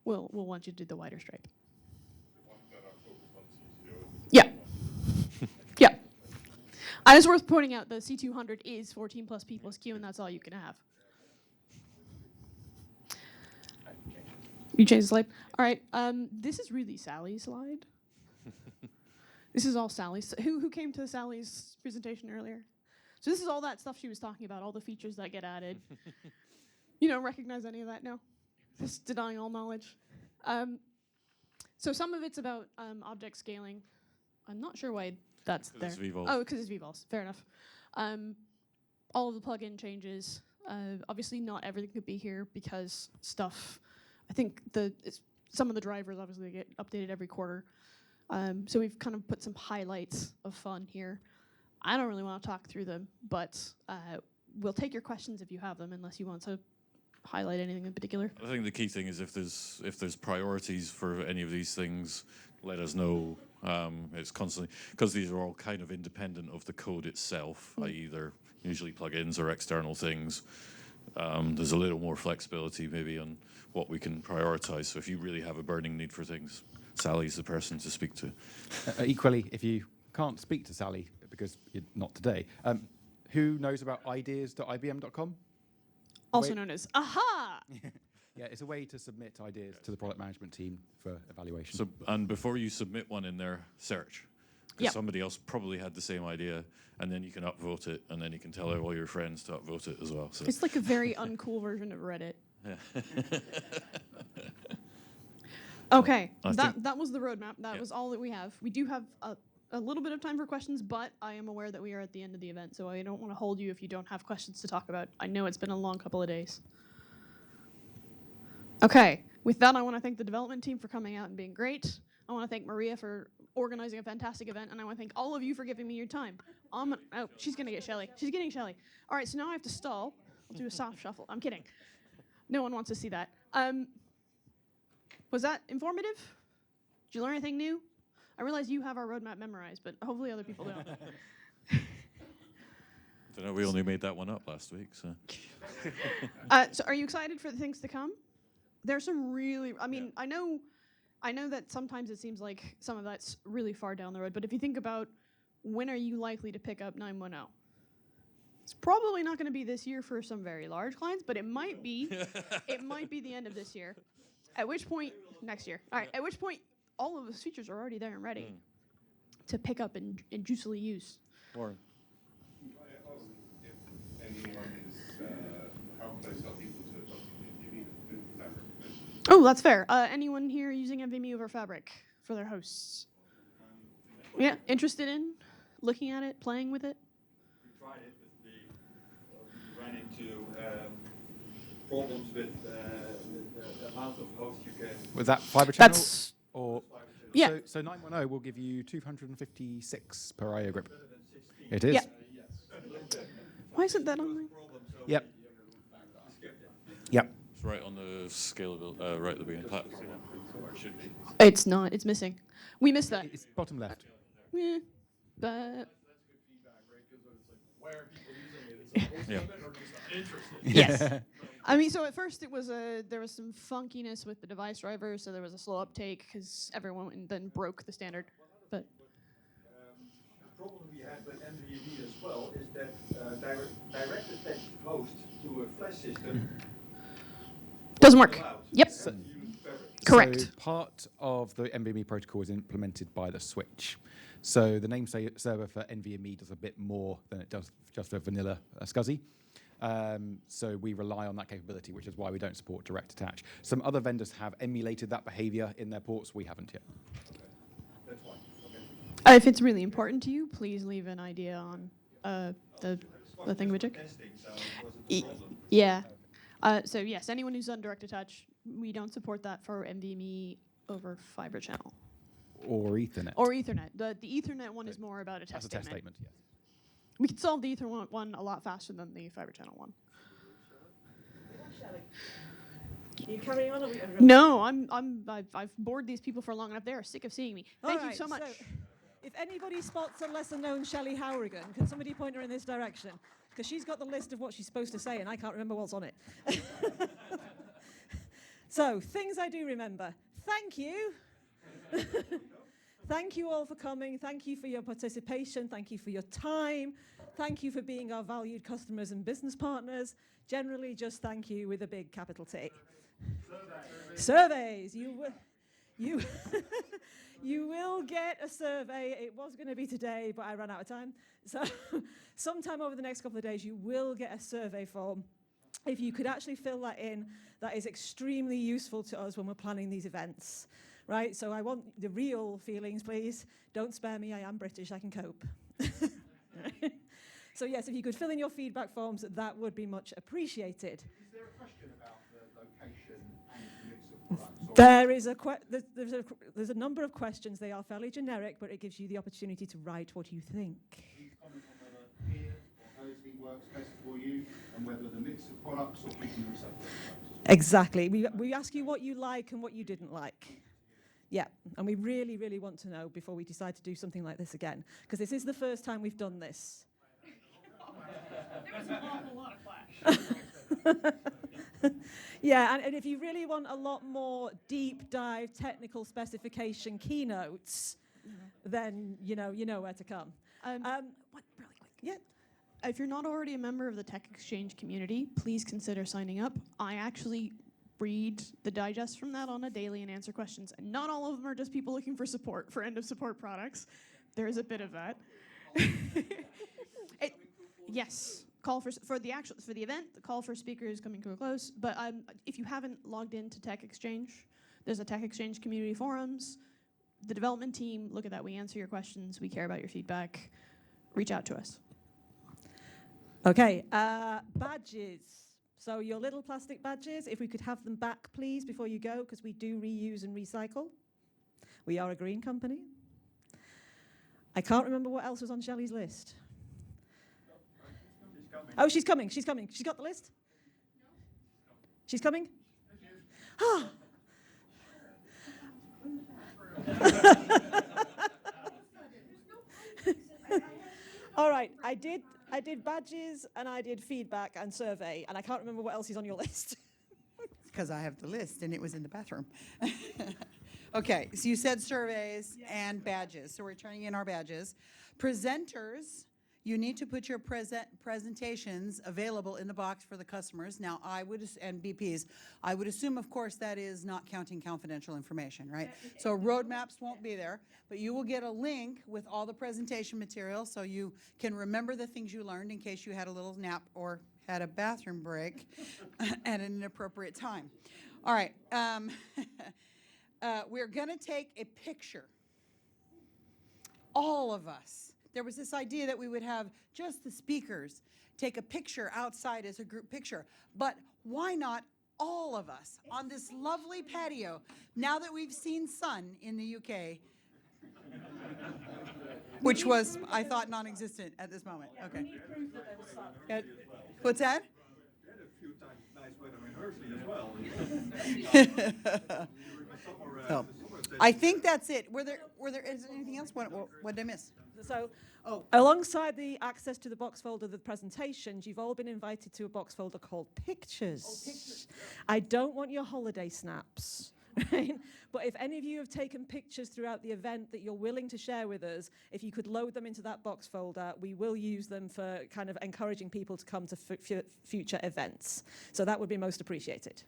will want you to do the wider stripe. Yeah. Yeah. And it's worth pointing out the C200 is 14 plus P plus Q, and that's all you can have. You changed the slide? All right. This is really Sally's slide. This is all Sally's. Who came to Sally's presentation earlier? So this is all that stuff she was talking about, all the features that get added. You don't recognize any of that? No? Just denying all knowledge. So some of it's about object scaling. I'm not sure why that's there. It's vvols. Oh, because it's vvols. Fair enough. All of the plugin changes. Obviously, not everything could be here because stuff. I think some of the drivers obviously get updated every quarter. So we've kind of put some highlights of fun here. I don't really want to talk through them, but we'll take your questions if you have them, unless you want to highlight anything in particular. I think the key thing is if there's priorities for any of these things, let us know. It's constantly, because these are all kind of independent of the code itself, i.e. they're usually plugins or external things. There's a little more flexibility maybe on what we can prioritize. So if you really have a burning need for things, Sally's the person to speak to. Equally, if you can't speak to Sally because you're not today, who knows about ideas.ibm.com? Also known as AHA! Yeah, it's a way to submit ideas to the product management team for evaluation. So, and before you submit one in there, search. Because somebody else probably had the same idea, and then you can upvote it, and then you can tell all your friends to upvote it as well. So it's like a very uncool version of Reddit. Okay, that was the roadmap. That was all that we have. We do have a little bit of time for questions, but I am aware that we are at the end of the event, so I don't want to hold you if you don't have questions to talk about. I know it's been a long couple of days. Okay, with that, I want to thank the development team for coming out and being great. I want to thank Maria for organizing a fantastic event, and I want to thank all of you for giving me your time. Oh, she's going to get Shelly. She's getting Shelly. All right, so now I have to stall. I'll do a soft shuffle. I'm kidding. No one wants to see that. Was that informative? Did you learn anything new? I realize you have our roadmap memorized, but hopefully other people don't. I don't know, we only made that one up last week, so. So are you excited for the things to come? There's some really, I mean, I know that sometimes it seems like some of that's really far down the road, but if you think about when are you likely to pick up 910? It's probably not going to be this year for some very large clients, but it might be. It might be the end of this year. At which point, next year. All right, at which point all of those features are already there and ready to pick up and juicily use. Warren. Oh, that's fair. Anyone here using NVMe over Fabric for their hosts? Yeah, interested in looking at it, playing with it? tried it with we ran into problems with the amount of hosts you can. Was that fiber channel? That's or yeah. So 910 will give you 256 per IO grip. It is. Yeah. Why isn't that on there? Yep. Yep. It's right on the scalable, right at the beginning. Where it should be. It's not. It's missing. We missed that. It's bottom left. Yeah, but Yeah. yes. I mean, so at first it was there was some funkiness with the device drivers, so there was a slow uptake because everyone went and then broke the standard. But the problem we had with NVMe as well is that direct attached host to a flash system doesn't work. Yep. Correct. So part of the NVMe protocol is implemented by the switch. So the name server for NVMe does a bit more than it does just for vanilla SCSI. So we rely on that capability, which is why we don't support direct attach. Some other vendors have emulated that behavior in their ports. We haven't yet. That's why. If it's really important to you, please leave an idea on the thingamajig. Yeah. So yes, anyone who's on direct attach, we don't support that for NVMe over fiber channel. Or Ethernet. Or Ethernet. The Ethernet one is more about a test statement. That's a test statement, yes. We could solve the Ethernet one a lot faster than the fiber channel one. Are you carrying on? Or No, I've bored these people for long enough. They are sick of seeing me. Thank you Alright, so much. If anybody spots a lesser-known Shelley Howrigan, can somebody point her in this direction? Because she's got the list of what she's supposed to say, and I can't remember what's on it. So, things I do remember. Thank you. Thank you all for coming. Thank you for your participation. Thank you for your time. Thank you for being our valued customers and business partners. Generally, just thank you with a big capital T. Surveys. You will get a survey. It was going to be today, but I ran out of time. So sometime over the next couple of days, you will get a survey form. If you could actually fill that in, that is extremely useful to us when we're planning these events. Right, so I want the real feelings, please. Don't spare me, I am British, I can cope. So yes, if you could fill in your feedback forms, that would be much appreciated. Is there a question about the location and the mix of products? There is there's a number of questions. They are fairly generic, but it gives you the opportunity to write what you think. Please comment on whether here or Thursday works best for you, and whether the mix of products or picking yourself products. Exactly. We ask you what you like and what you didn't like. Yeah, and we really, really want to know before we decide to do something like this again, because this is the first time we've done this. There was an awful lot of flash. Yeah, and if you really want a lot more deep dive technical specification keynotes, then you know where to come. What really quick? Yeah. If you're not already a member of the Tech Exchange community, please consider signing up. I actually read the digest from that on a daily and answer questions. And not all of them are just people looking for support for end of support products. There is a bit of that. Yes, call for the event. The call for speakers is coming to a close. But if you haven't logged into Tech Exchange, there's a Tech Exchange community forums. The development team, look at that. We answer your questions. We care about your feedback. Reach out to us. Okay, badges. So your little plastic badges, if we could have them back, please, before you go, because we do reuse and recycle. We are a green company. I can't remember what else was on Shelley's list. Oh, she's coming. She's coming. She's got the list? She's coming? Ah. All right, I did badges and I did feedback and survey, and I can't remember what else is on your list. Because I have the list and it was in the bathroom. Okay, so you said surveys and badges. So we're turning in our badges. Presenters, you need to put your presentations available in the box for the customers. Now, and BPs, I would assume, of course, that is not counting confidential information, right? So roadmaps won't be there, but you will get a link with all the presentation material so you can remember the things you learned in case you had a little nap or had a bathroom break at an inappropriate time. All right, we're going to take a picture. All of us. there was this idea that we would have just the speakers take a picture outside as a group picture. But why not all of us on this lovely patio, now that we've seen sun in the UK, which was, I thought, non-existent at this moment. Okay. We need proof that there was sun. What's that? We had a few times nice weather in Hershey as well. Oh. I think that's it. Is there anything else? What did I miss? So, alongside the access to the box folder of the presentations, you've all been invited to a box folder called Pictures. Oh, pictures. I don't want your holiday snaps. Right? But if any of you have taken pictures throughout the event that you're willing to share with us, if you could load them into that box folder, we will use them for kind of encouraging people to come to future events. So that would be most appreciated.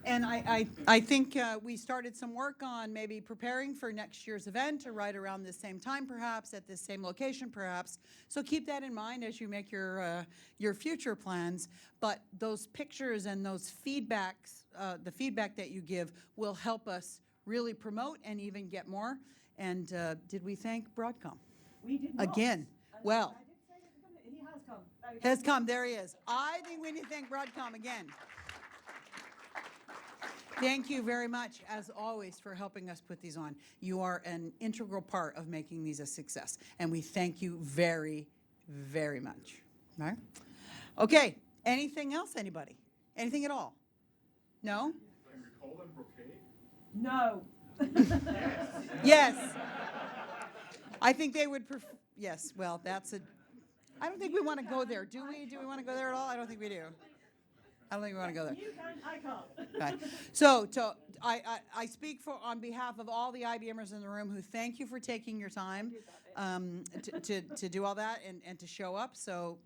And I think we started some work on maybe preparing for next year's event, or right around the same time, perhaps, at this same location, perhaps. So keep that in mind as you make your future plans. But those pictures and those feedbacks, the feedback that you give, will help us really promote and even get more. And did we thank Broadcom? We did not. Again. Well, He has come. has come. There he is. I think we need to thank Broadcom again. Thank you very much, as always, for helping us put these on. You are an integral part of making these a success, and we thank you very, very much. All right? Okay, anything else, anybody? Anything at all? No? Can we call them brocade? No. Yes. I think they would prefer, yes, well, I don't think we want to go there, do we? Do we want to go there at all? I don't think we do. I don't think we want to go there. You can, I can't. Okay. So I speak on behalf of all the IBMers in the room who thank you for taking your time to do all that and to show up. So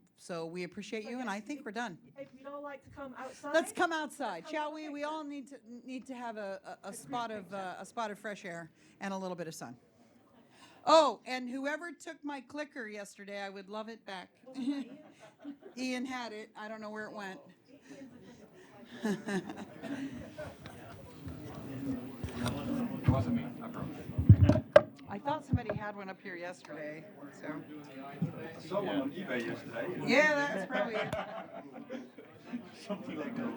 we appreciate you, and I think we're done. If you'd all like to come outside. Let's come outside, shall we? We all need to have a spot of fresh air and a little bit of sun. Oh, and whoever took my clicker yesterday, I would love it back. Ian had it. I don't know where it went. I thought somebody had one up here yesterday, so. I saw one on eBay yesterday. Yeah, that's probably it. Something like that.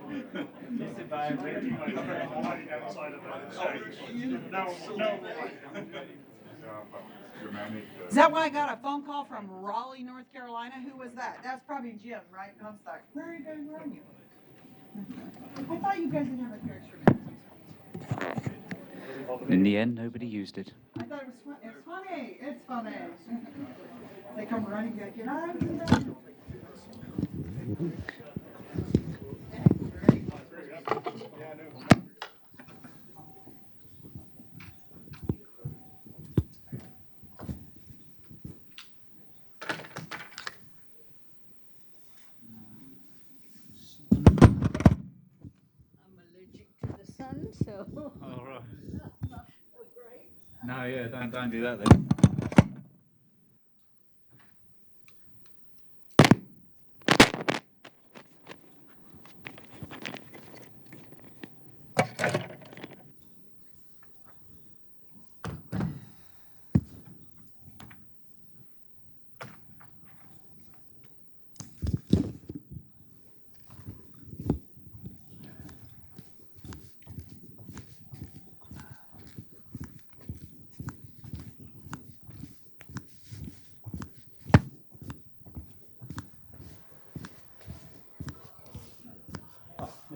Is that why I got a phone call from Raleigh, North Carolina? Who was that? That's probably Jim, right? Comstock. Where are you guys? Where are you? I thought you guys didn't have a picture. In the end, nobody used it. I thought it was fun. It's funny. It's funny. They come running back in. So. All right. Great. No, yeah, don't do that then.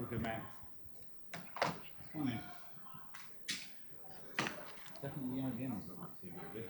Good man. Funny. Definitely the IBM is not too good.